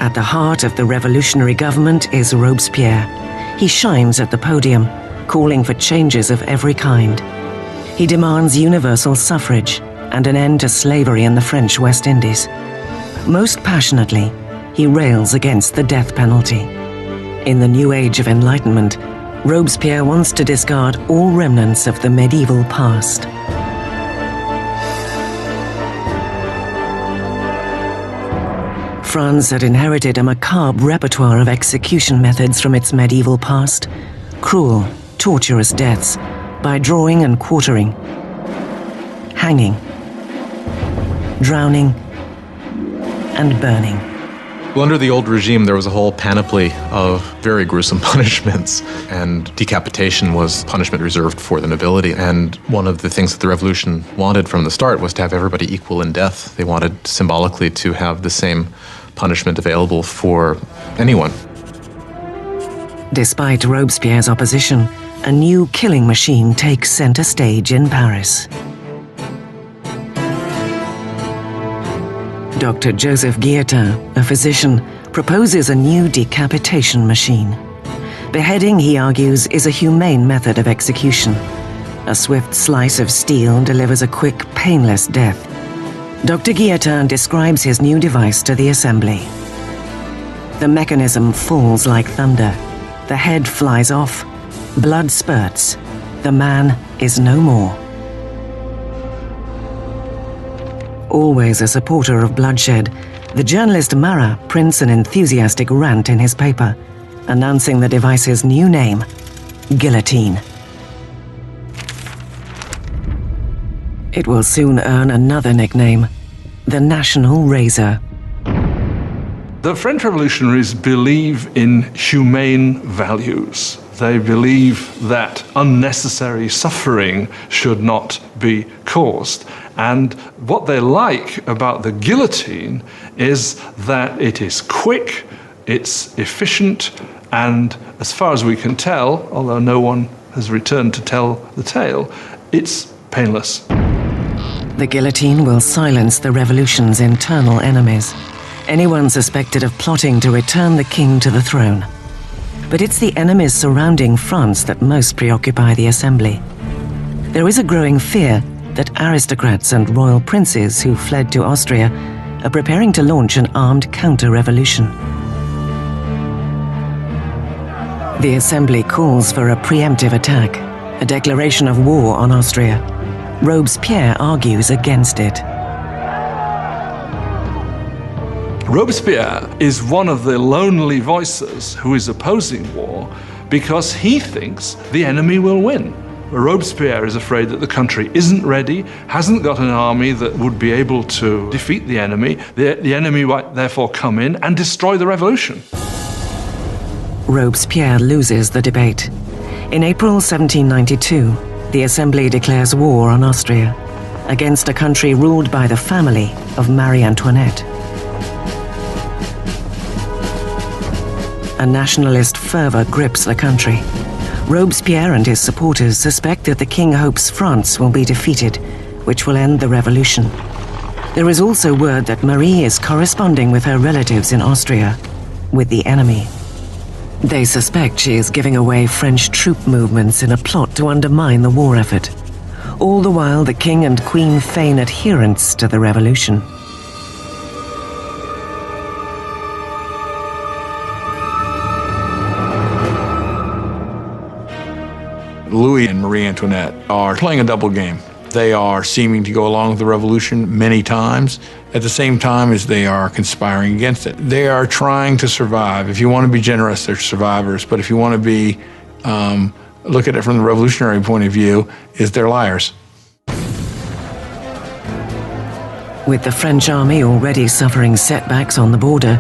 At the heart of the revolutionary government is Robespierre. He shines at the podium, calling for changes of every kind. He demands universal suffrage and an end to slavery in the French West Indies. Most passionately, he rails against the death penalty. In the new age of enlightenment, Robespierre wants to discard all remnants of the medieval past. France had inherited a macabre repertoire of execution methods from its medieval past. Cruel, torturous deaths by drawing and quartering, hanging, drowning, and burning. Well, under the old regime, there was a whole panoply of very gruesome punishments, and decapitation was punishment reserved for the nobility. And one of the things that the revolution wanted from the start was to have everybody equal in death. They wanted symbolically to have the same punishment available for anyone. Despite Robespierre's opposition, a new killing machine takes center stage in Paris. Dr. Joseph Guillotin, a physician, proposes a new decapitation machine. Beheading, he argues, is a humane method of execution. A swift slice of steel delivers a quick, painless death. Dr. Guillotin describes his new device to the Assembly. The mechanism falls like thunder. The head flies off. Blood spurts. The man is no more. Always a supporter of bloodshed, the journalist Marat prints an enthusiastic rant in his paper, announcing the device's new name, guillotine. It will soon earn another nickname, the National Razor. The French revolutionaries believe in humane values. They believe that unnecessary suffering should not be caused. And what they like about the guillotine is that it is quick, it's efficient, and as far as we can tell, although no one has returned to tell the tale, it's painless. The guillotine will silence the revolution's internal enemies. Anyone suspected of plotting to return the king to the throne. But it's the enemies surrounding France that most preoccupy the Assembly. There is a growing fear that aristocrats and royal princes who fled to Austria are preparing to launch an armed counter-revolution. The Assembly calls for a preemptive attack, a declaration of war on Austria. Robespierre argues against it. Robespierre is one of the lonely voices who is opposing war because he thinks the enemy will win. Robespierre is afraid that the country isn't ready, hasn't got an army that would be able to defeat the enemy. The enemy might therefore come in and destroy the revolution. Robespierre loses the debate. In April 1792, the Assembly declares war on Austria against a country ruled by the family of Marie Antoinette. A nationalist fervor grips the country. Robespierre and his supporters suspect that the king hopes France will be defeated, which will end the revolution. There is also word that Marie is corresponding with her relatives in Austria, with the enemy. They suspect she is giving away French troop movements in a plot to undermine the war effort. All the while, the king and queen feign adherence to the revolution. Louis and Marie Antoinette are playing a double game. They are seeming to go along with the revolution many times, at the same time as they are conspiring against it. They are trying to survive. If you want to be generous, they're survivors. But if you want to be, look at it from the revolutionary point of view, is they're liars. With the French army already suffering setbacks on the border,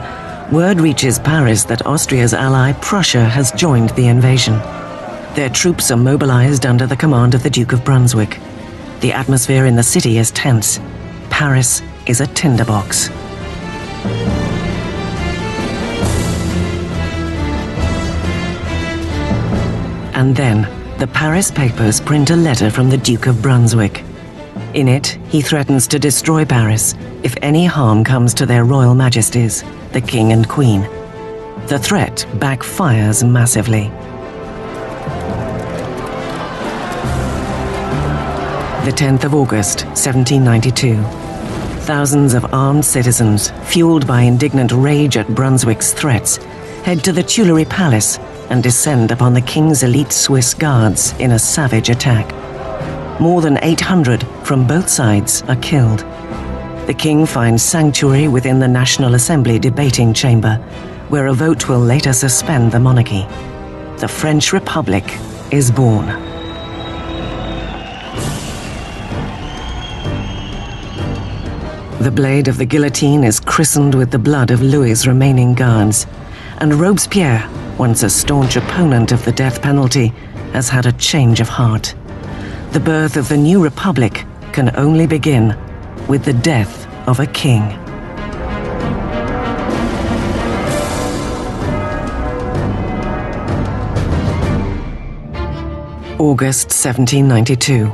word reaches Paris that Austria's ally Prussia has joined the invasion. Their troops are mobilized under the command of the Duke of Brunswick. The atmosphere in the city is tense. Paris is a tinderbox. And then, the Paris papers print a letter from the Duke of Brunswick. In it, he threatens to destroy Paris if any harm comes to their royal majesties, the King and Queen. The threat backfires massively. The 10th of August, 1792. Thousands of armed citizens, fueled by indignant rage at Brunswick's threats, head to the Tuileries Palace and descend upon the king's elite Swiss guards in a savage attack. More than 800 from both sides are killed. The king finds sanctuary within the National Assembly debating chamber, where a vote will later suspend the monarchy. The French Republic is born. The blade of the guillotine is christened with the blood of Louis's remaining guards, and Robespierre, once a staunch opponent of the death penalty, has had a change of heart. The birth of the new republic can only begin with the death of a king. August 1792.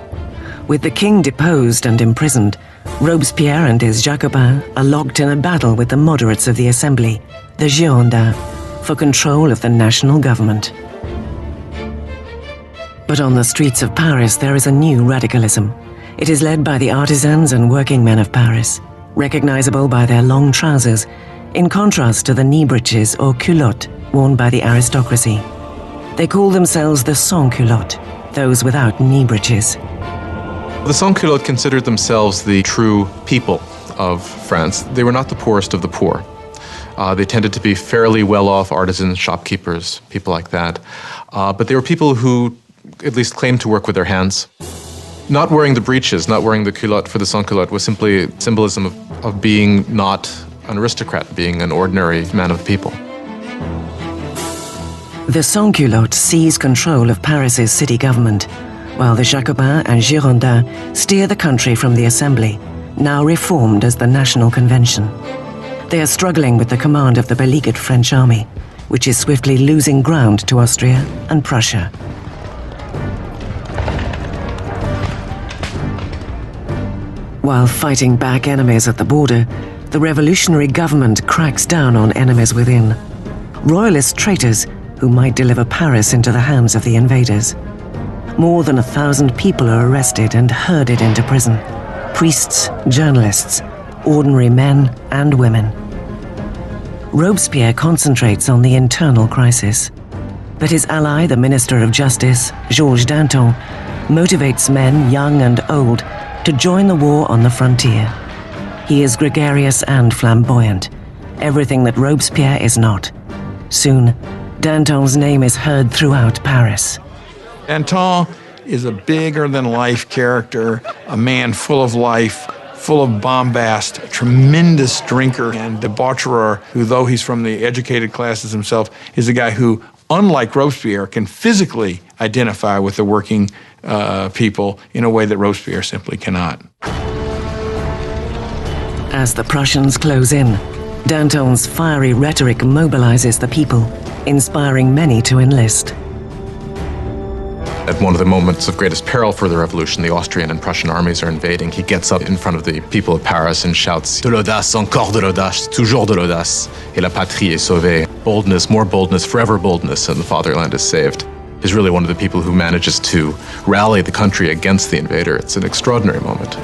With the king deposed and imprisoned, Robespierre and his Jacobins are locked in a battle with the moderates of the Assembly, the Girondins, for control of the national government. But on the streets of Paris there is a new radicalism. It is led by the artisans and working men of Paris. Recognizable by their long trousers, in contrast to the knee breeches or culottes worn by the aristocracy. They call themselves the sans-culottes, those without knee breeches. The sans-culottes considered themselves the true people of France. They were not the poorest of the poor. They tended to be fairly well-off artisans, shopkeepers, people like that. But they were people who at least claimed to work with their hands. Not wearing the breeches, not wearing the culotte for the sans-culotte was simply symbolism of being not an aristocrat, being an ordinary man of the people. The sans-culottes seize control of Paris's city government, while the Jacobins and Girondins steer the country from the Assembly, now reformed as the National Convention. They are struggling with the command of the beleaguered French army, which is swiftly losing ground to Austria and Prussia. While fighting back enemies at the border, the revolutionary government cracks down on enemies within. Royalist traitors who might deliver Paris into the hands of the invaders. More than 1,000 people are arrested and herded into prison. Priests, journalists, ordinary men and women. Robespierre concentrates on the internal crisis, but his ally, the Minister of Justice, Georges Danton, motivates men, young and old, to join the war on the frontier. He is gregarious and flamboyant, everything that Robespierre is not. Soon, Danton's name is heard throughout Paris. Danton is a bigger-than-life character, a man full of life, full of bombast, a tremendous drinker and debaucherer who, though he's from the educated classes himself, is a guy who, unlike Robespierre, can physically identify with the working people in a way that Robespierre simply cannot. As the Prussians close in, Danton's fiery rhetoric mobilizes the people, inspiring many to enlist. At one of the moments of greatest peril for the revolution, the Austrian and Prussian armies are invading. He gets up in front of the people of Paris and shouts, "De l'audace, encore de l'audace, toujours de l'audace, et la patrie est sauvée." Boldness, more boldness, forever boldness, and the fatherland is saved. He's really one of the people who manages to rally the country against the invader. It's an extraordinary moment.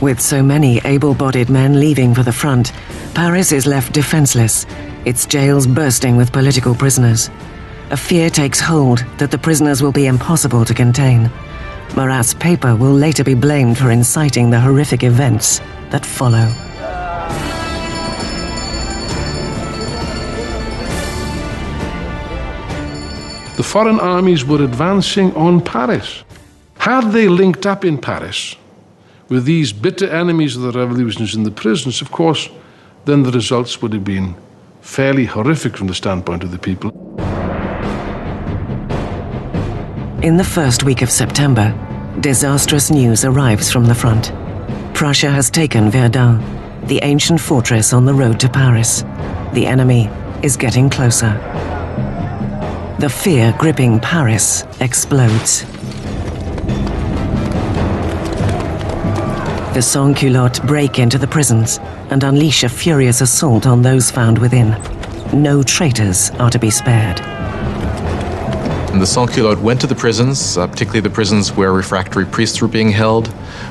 With so many able-bodied men leaving for the front, Paris is left defenseless, its jails bursting with political prisoners. A fear takes hold that the prisoners will be impossible to contain. Marat's paper will later be blamed for inciting the horrific events that follow. The foreign armies were advancing on Paris. Had they linked up in Paris with these bitter enemies of the revolutions in the prisons, of course, then the results would have been fairly horrific from the standpoint of the people. In the first week of September, disastrous news arrives from the front. Prussia has taken Verdun, the ancient fortress on the road to Paris. The enemy is getting closer. The fear gripping Paris explodes. The sans-culottes break into the prisons and unleash a furious assault on those found within. No traitors are to be spared. And the sans-culottes went to the prisons, particularly the prisons where refractory priests were being held,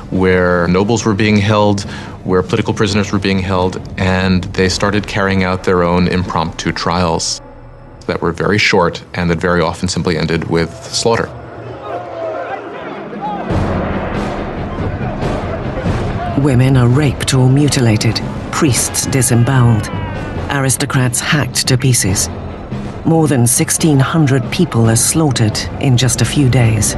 where nobles were being held, where political prisoners were being held, and they started carrying out their own impromptu trials that were very short and that very often simply ended with slaughter. Women are raped or mutilated, priests disemboweled, aristocrats hacked to pieces. More than 1,600 people are slaughtered in just a few days.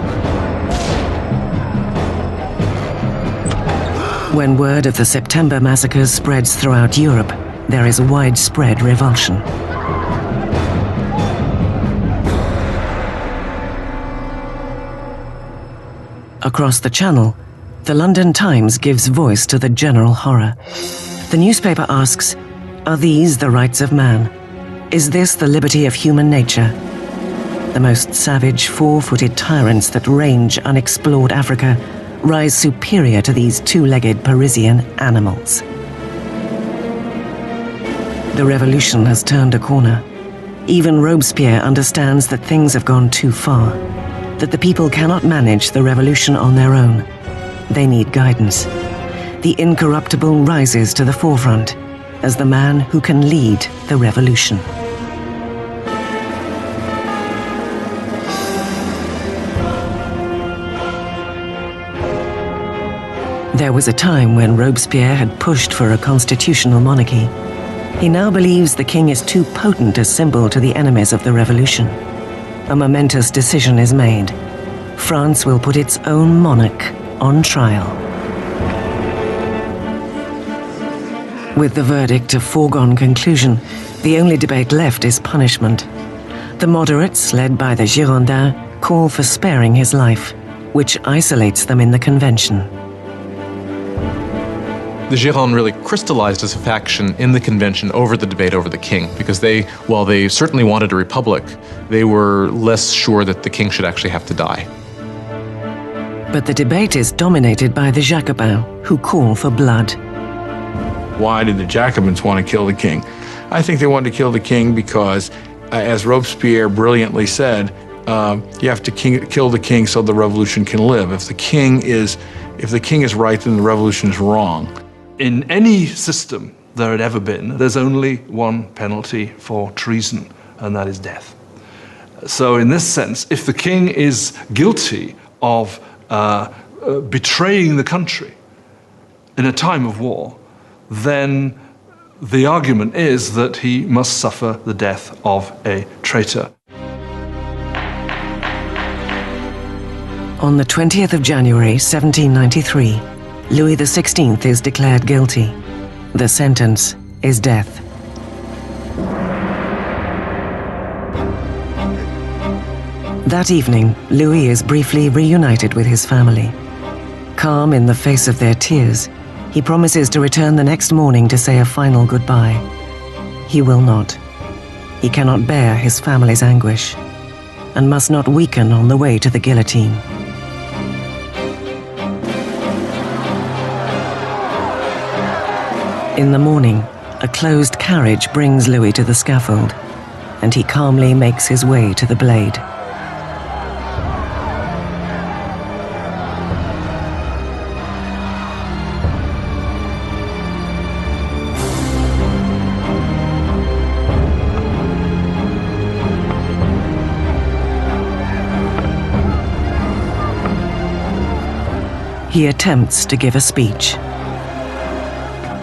When word of the September massacres spreads throughout Europe, there is widespread revulsion. Across the Channel, the London Times gives voice to the general horror. The newspaper asks, are these the rights of man? Is this the liberty of human nature? The most savage, four-footed tyrants that range unexplored Africa rise superior to these two-legged Parisian animals. The revolution has turned a corner. Even Robespierre understands that things have gone too far, that the people cannot manage the revolution on their own. They need guidance. The incorruptible rises to the forefront. as the man who can lead the revolution. There was a time when Robespierre had pushed for a constitutional monarchy. He now believes the king is too potent a symbol to the enemies of the revolution. A momentous decision is made. France will put its own monarch on trial. With the verdict a foregone conclusion, the only debate left is punishment. The moderates, led by the Girondins, call for sparing his life, which isolates them in the convention. The Girondins really crystallized as a faction in the convention over the debate over the king, because they, while they certainly wanted a republic, they were less sure that the king should actually have to die. But the debate is dominated by the Jacobins, who call for blood. Why did the Jacobins want to kill the king? I think they wanted to kill the king because, as Robespierre brilliantly said, you have to kill the king so the revolution can live. If the king is right, then the revolution is wrong. In any system there had ever been, there's only one penalty for treason, and that is death. So in this sense, if the king is guilty of betraying the country in a time of war, then the argument is that he must suffer the death of a traitor. On the 20th of January, 1793, Louis XVI is declared guilty. The sentence is death. That evening, Louis is briefly reunited with his family. Calm in the face of their tears, he promises to return the next morning to say a final goodbye. He will not. He cannot bear his family's anguish, and must not weaken on the way to the guillotine. In the morning, a closed carriage brings Louis to the scaffold, and he calmly makes his way to the blade. He attempts to give a speech.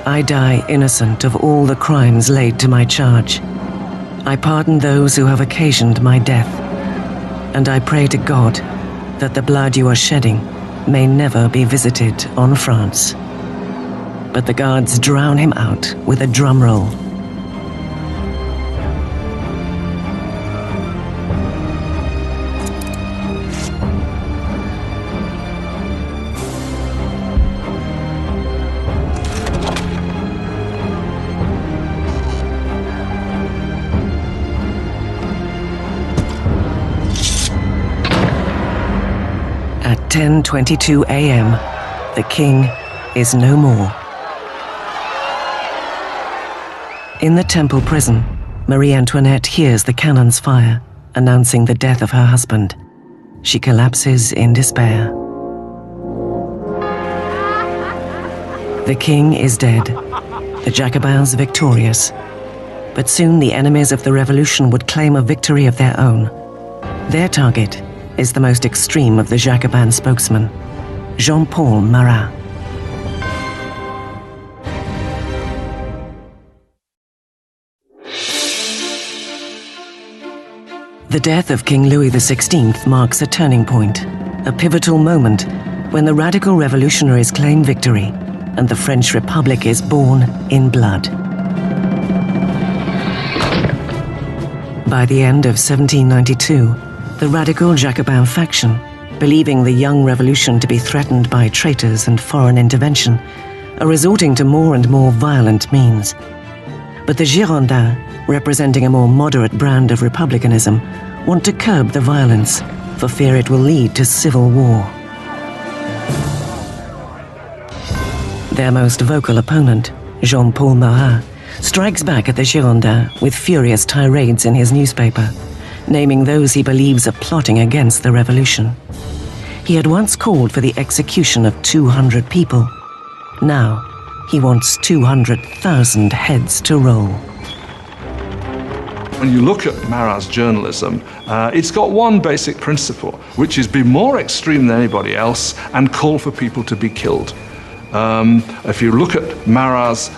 I die innocent of all the crimes laid to my charge. I pardon those who have occasioned my death, and I pray to God that the blood you are shedding may never be visited on France. But the guards drown him out with a drum roll. At 10:22 a.m., the king is no more. In the Temple prison, Marie Antoinette hears the cannons fire, announcing the death of her husband. She collapses in despair. The king is dead, the Jacobins victorious. But soon the enemies of the revolution would claim a victory of their own. Their target is the most extreme of the Jacobin spokesmen, Jean-Paul Marat. The death of King Louis XVI marks a turning point, a pivotal moment when the radical revolutionaries claim victory and the French Republic is born in blood. By the end of 1792, the radical Jacobin faction, believing the young revolution to be threatened by traitors and foreign intervention, are resorting to more and more violent means. But the Girondins, representing a more moderate brand of republicanism, want to curb the violence for fear it will lead to civil war. Their most vocal opponent, Jean-Paul Marat, strikes back at the Girondins with furious tirades in his newspaper, naming those he believes are plotting against the revolution. He had once called for the execution of 200 people. Now, He wants 200,000 heads to roll. When you look at Marat's journalism, it's got one basic principle, which is be more extreme than anybody else and call for people to be killed. If you look at Marat's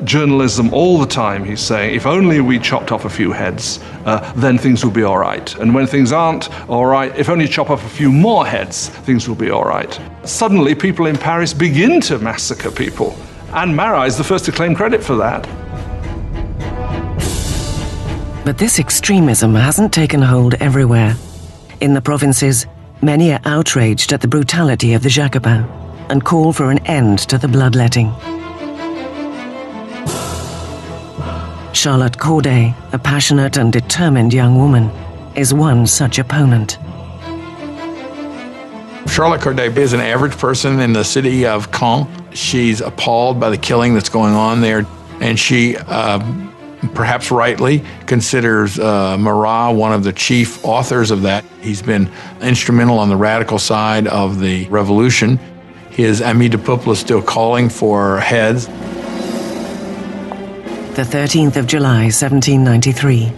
journalism all the time, he's saying, if only we chopped off a few heads, then things will be all right. And when things aren't all right, if only you chop off a few more heads, things will be all right. Suddenly, people in Paris begin to massacre people. And Marat is the first to claim credit for that. But this extremism hasn't taken hold everywhere. In the provinces, many are outraged at the brutality of the Jacobins and call for an end to the bloodletting. Charlotte Corday, a passionate and determined young woman, is one such opponent. Charlotte Corday is an average person in the city of Caen. She's appalled by the killing that's going on there, and she, perhaps rightly, considers Marat one of the chief authors of that. He's been instrumental on the radical side of the revolution. His Ami du Peuple is still calling for heads. The 13th of July, 1793,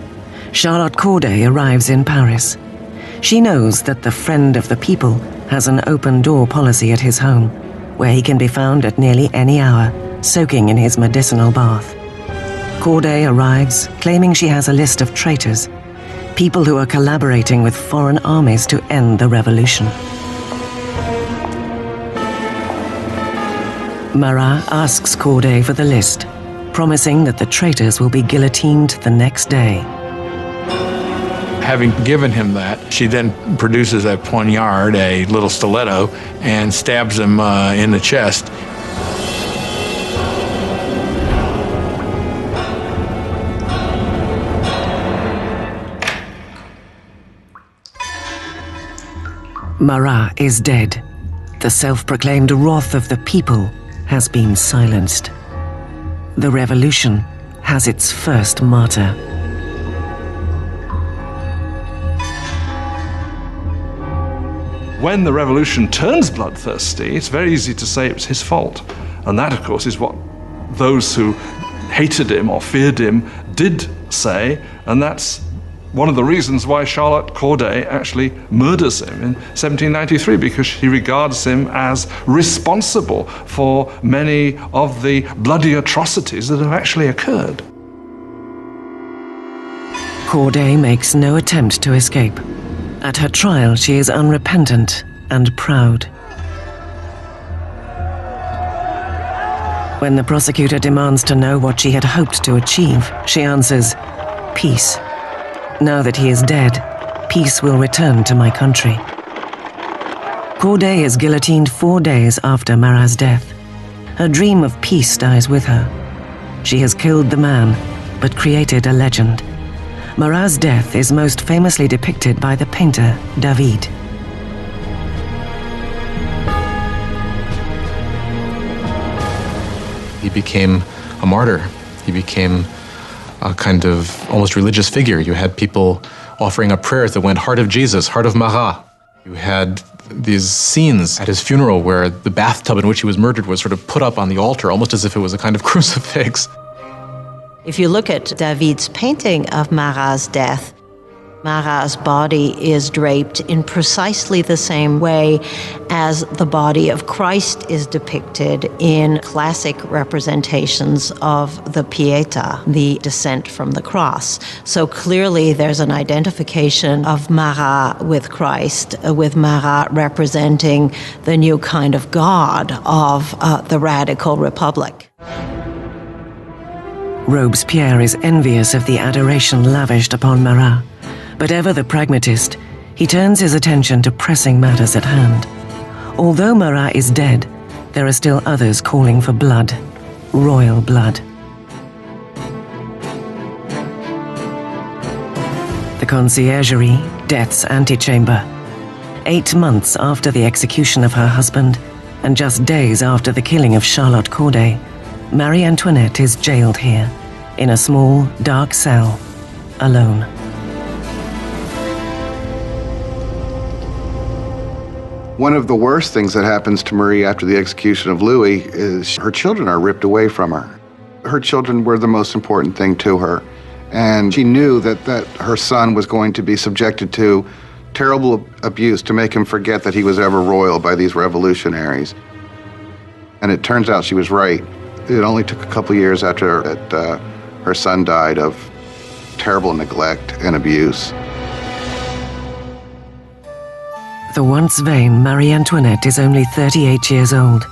Charlotte Corday arrives in Paris. She knows that the friend of the people has an open-door policy at his home, where he can be found at nearly any hour, soaking in his medicinal bath. Corday arrives, claiming she has a list of traitors, people who are collaborating with foreign armies to end the revolution. Marat asks Corday for the list, promising that the traitors will be guillotined the next day. Having given him that, she then produces a poignard, a little stiletto, and stabs him in the chest. Marat is dead. The self-proclaimed wrath of the people has been silenced. The revolution has its first martyr. When the revolution turns bloodthirsty, it's very easy to say it was his fault. And that, of course, is what those who hated him or feared him did say, and that's one of the reasons why Charlotte Corday actually murders him in 1793, because she regards him as responsible for many of the bloody atrocities that have actually occurred. Corday makes no attempt to escape. At her trial, she is unrepentant and proud. When the prosecutor demands to know what she had hoped to achieve, she answers, "Peace. Now that he is dead, peace will return to my country." Corday is guillotined 4 days after Marat's death. Her dream of peace dies with her. She has killed the man, but created a legend. Marat's death is most famously depicted by the painter David. He became a martyr. He became a kind of almost religious figure. You had people offering up prayers that went, "Heart of Jesus, Heart of Marat." You had these scenes at his funeral where the bathtub in which he was murdered was sort of put up on the altar, almost as if it was a kind of crucifix. If you look at David's painting of Marat's death, Marat's body is draped in precisely the same way as the body of Christ is depicted in classic representations of the Pietà, the descent from the cross. So clearly there's an identification of Marat with Christ, with Marat representing the new kind of God of the radical republic. Robespierre is envious of the adoration lavished upon Marat. But ever the pragmatist, he turns his attention to pressing matters at hand. Although Marat is dead, there are still others calling for blood, royal blood. The Conciergerie, Death's antechamber. 8 months after the execution of her husband, and just days after the killing of Charlotte Corday, Marie Antoinette is jailed here, in a small, dark cell, alone. One of the worst things that happens to Marie after the execution of Louis is her children are ripped away from her. Her children were the most important thing to her, and she knew that her son was going to be subjected to terrible abuse to make him forget that he was ever royal by these revolutionaries. And it turns out she was right. It only took a couple years after that her son died of terrible neglect and abuse. The once vain Marie Antoinette is only 38 years old,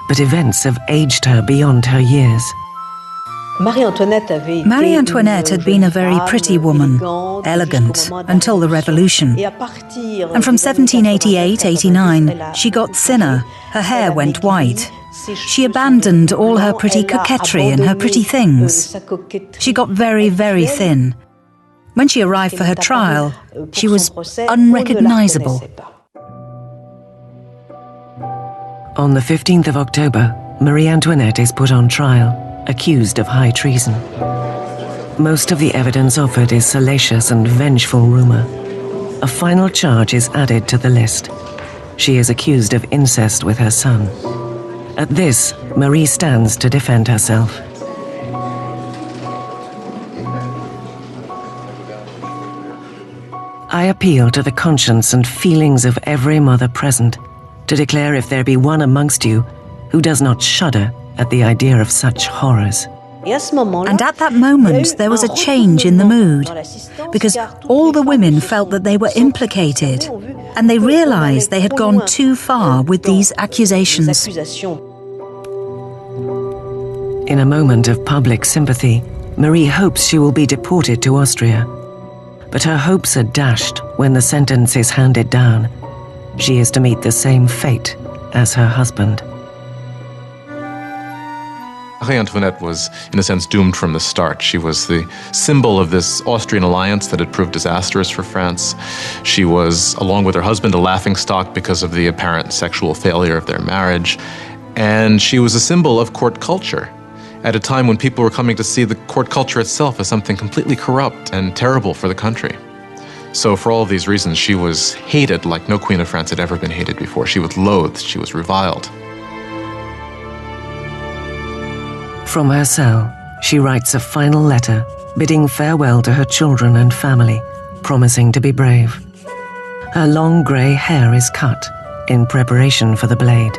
but events have aged her beyond her years. Marie Antoinette had been a very pretty woman, elegant, until the Revolution. And from 1788-89, she got thinner, her hair went white. She abandoned all her pretty coquetry and her pretty things. She got very, very thin. When she arrived for her trial, she was unrecognizable. On the 15th of October, Marie Antoinette is put on trial, accused of high treason. Most of the evidence offered is salacious and vengeful rumor. A final charge is added to the list. She is accused of incest with her son. At this, Marie stands to defend herself. I appeal to the conscience and feelings of every mother present to declare if there be one amongst you who does not shudder at the idea of such horrors. And at that moment, there was a change in the mood, because all the women felt that they were implicated, and they realized they had gone too far with these accusations. In a moment of public sympathy, Marie hopes she will be deported to Austria. But her hopes are dashed when the sentence is handed down. She is to meet the same fate as her husband. Marie Antoinette was, in a sense, doomed from the start. She was the symbol of this Austrian alliance that had proved disastrous for France. She was, along with her husband, a laughingstock because of the apparent sexual failure of their marriage. And she was a symbol of court culture at a time when people were coming to see the court culture itself as something completely corrupt and terrible for the country. So for all of these reasons, she was hated like no queen of France had ever been hated before. She was loathed, she was reviled. From her cell, she writes a final letter, bidding farewell to her children and family, promising to be brave. Her long grey hair is cut in preparation for the blade.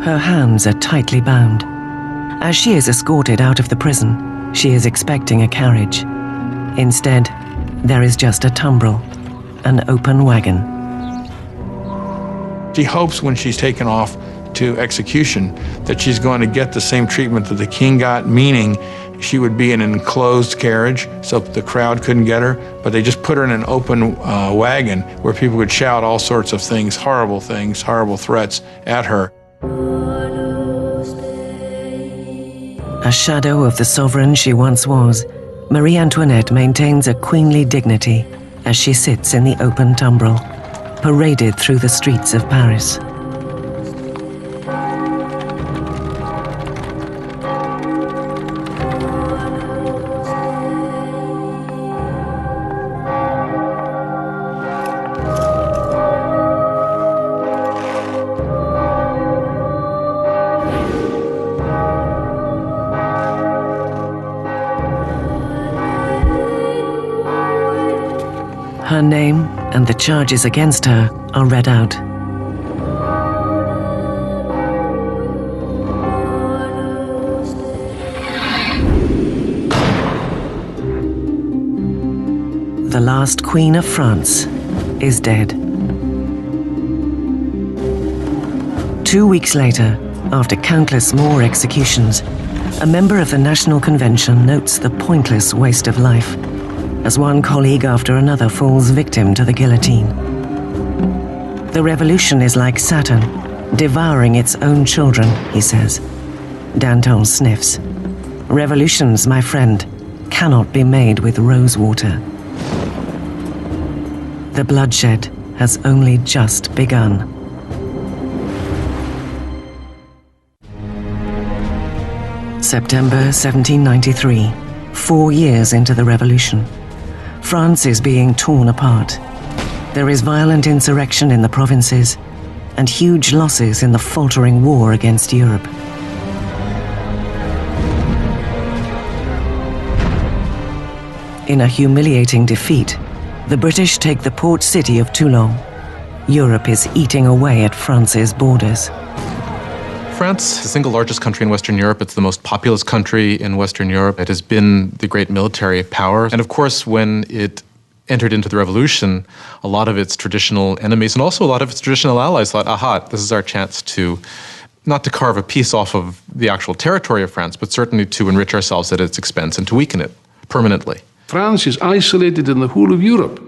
Her hands are tightly bound. As she is escorted out of the prison, she is expecting a carriage. Instead, there is just a tumbril, an open wagon. She hopes when she's taken off to execution that she's going to get the same treatment that the king got, meaning she would be in an enclosed carriage so the crowd couldn't get her, but they just put her in an open wagon where people would shout all sorts of things, horrible threats at her. A shadow of the sovereign she once was, Marie Antoinette maintains a queenly dignity as she sits in the open tumbril, paraded through the streets of Paris. Her name and the charges against her are read out. The last Queen of France is dead. 2 weeks later, after countless more executions, a member of the National Convention notes the pointless waste of life, as one colleague after another falls victim to the guillotine. The revolution is like Saturn, devouring its own children, he says. Danton sniffs. Revolutions, my friend, cannot be made with rose water. The bloodshed has only just begun. September 1793, 4 years into the revolution. France is being torn apart. There is violent insurrection in the provinces and huge losses in the faltering war against Europe. In a humiliating defeat, the British take the port city of Toulon. Europe is eating away at France's borders. France is the single largest country in Western Europe. It's the most populous country in Western Europe. It has been the great military power. And of course, when it entered into the revolution, a lot of its traditional enemies and also a lot of its traditional allies thought, aha, this is our chance to, not to carve a piece off of the actual territory of France, but certainly to enrich ourselves at its expense and to weaken it permanently. France is isolated in the whole of Europe.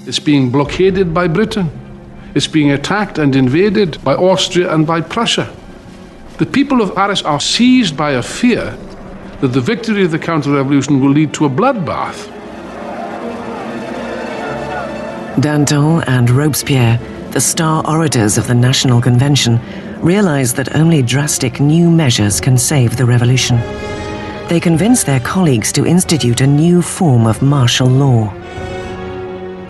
It's being blockaded by Britain. It's being attacked and invaded by Austria and by Prussia. The people of Paris are seized by a fear that the victory of the counter-revolution will lead to a bloodbath. Danton and Robespierre, the star orators of the National Convention, realize that only drastic new measures can save the revolution. They convince their colleagues to institute a new form of martial law.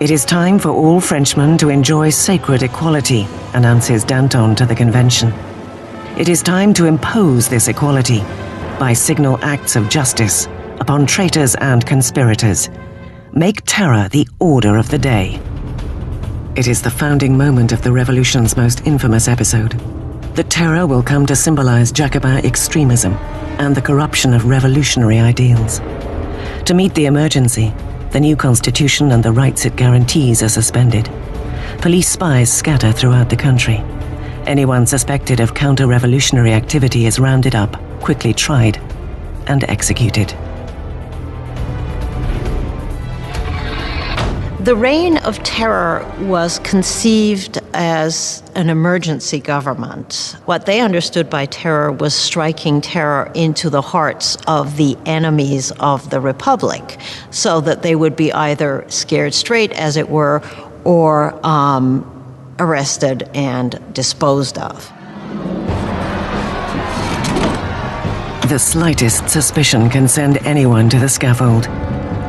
It is time for all Frenchmen to enjoy sacred equality, announces Danton to the convention. It is time to impose this equality by signal acts of justice upon traitors and conspirators. Make terror the order of the day. It is the founding moment of the revolution's most infamous episode. The terror will come to symbolize Jacobin extremism and the corruption of revolutionary ideals. To meet the emergency, the new constitution and the rights it guarantees are suspended. Police spies scatter throughout the country. Anyone suspected of counter-revolutionary activity is rounded up, quickly tried, and executed. The Reign of Terror was conceived as an emergency government. What they understood by terror was striking terror into the hearts of the enemies of the Republic, so that they would be either scared straight, as it were, or arrested and disposed of. The slightest suspicion can send anyone to the scaffold.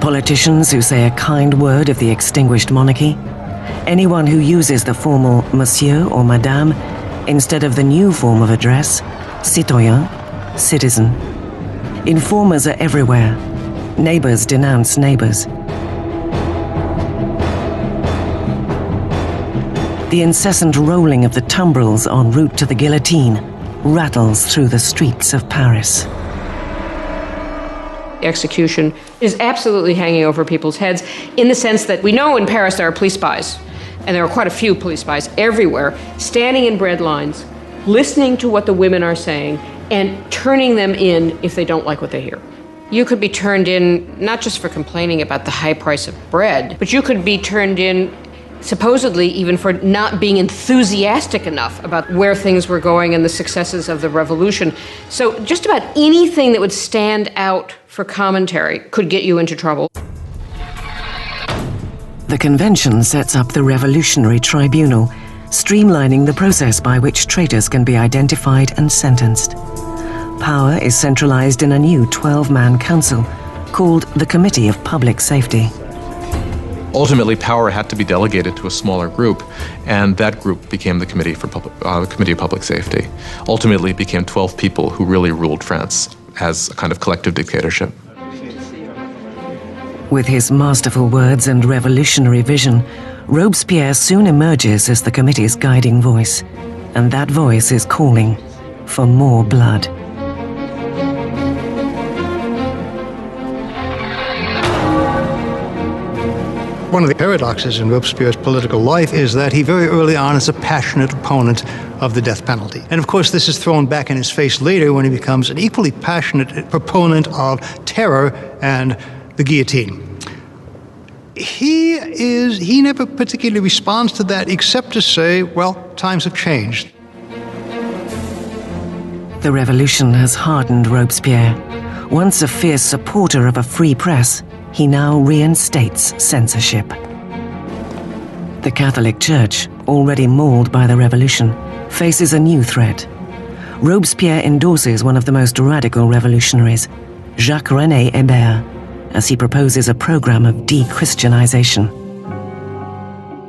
Politicians who say a kind word of the extinguished monarchy, anyone who uses the formal monsieur or madame instead of the new form of address, citoyen, citizen. Informers are everywhere. Neighbors denounce neighbors. The incessant rolling of the tumbrils en route to the guillotine rattles through the streets of Paris. Execution is absolutely hanging over people's heads in the sense that we know in Paris there are police spies, and there are quite a few police spies everywhere, standing in bread lines, listening to what the women are saying, and turning them in if they don't like what they hear. You could be turned in not just for complaining about the high price of bread, but you could be turned in supposedly even for not being enthusiastic enough about where things were going and the successes of the revolution. So just about anything that would stand out for commentary could get you into trouble. The convention sets up the Revolutionary Tribunal, streamlining the process by which traitors can be identified and sentenced. Power is centralized in a new 12-man council called the Committee of Public Safety. Ultimately, power had to be delegated to a smaller group, and that group became the Committee of Public Safety. Ultimately, it became 12 people who really ruled France as a kind of collective dictatorship. With his masterful words and revolutionary vision, Robespierre soon emerges as the committee's guiding voice, and that voice is calling for more blood. One of the paradoxes in Robespierre's political life is that he very early on is a passionate opponent of the death penalty. And of course, this is thrown back in his face later when he becomes an equally passionate proponent of terror and the guillotine. He never particularly responds to that except to say, well, times have changed. The revolution has hardened Robespierre. Once a fierce supporter of a free press, he now reinstates censorship. The Catholic Church, already mauled by the revolution, faces a new threat. Robespierre endorses one of the most radical revolutionaries, Jacques-René Hébert, as he proposes a program of de-Christianization.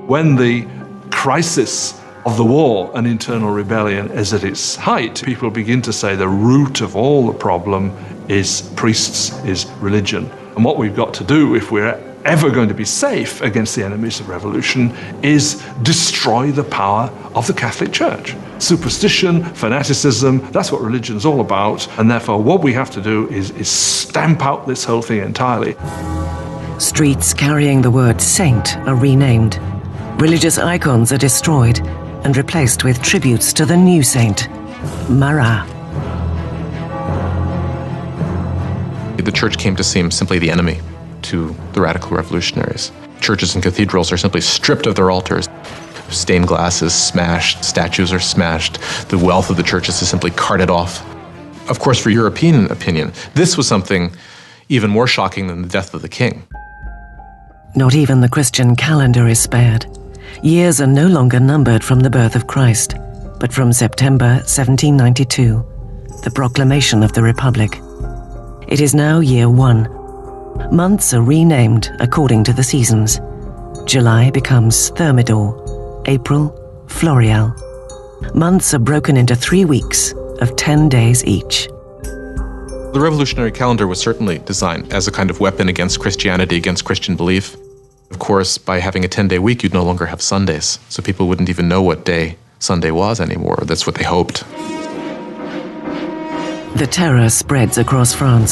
When the crisis of the war and internal rebellion is at its height, people begin to say the root of all the problem is priests, is religion. And what we've got to do, if we're ever going to be safe against the enemies of revolution, is destroy the power of the Catholic Church. Superstition, fanaticism, that's what religion's all about, and therefore what we have to do is stamp out this whole thing entirely. Streets carrying the word saint are renamed. Religious icons are destroyed and replaced with tributes to the new saint, Marat. The church came to seem simply the enemy to the radical revolutionaries. Churches and cathedrals are simply stripped of their altars. Stained glass is smashed, statues are smashed, the wealth of the churches is simply carted off. Of course, for European opinion, this was something even more shocking than the death of the king. Not even the Christian calendar is spared. Years are no longer numbered from the birth of Christ, but from September 1792, the proclamation of the Republic. It is now year 1. Months are renamed according to the seasons. July becomes Thermidor, April, Floreal. Months are broken into 3 weeks of 10 days each. The revolutionary calendar was certainly designed as a kind of weapon against Christianity, against Christian belief. Of course, by having a 10-day week, you'd no longer have Sundays, so people wouldn't even know what day Sunday was anymore. That's what they hoped. The terror spreads across France.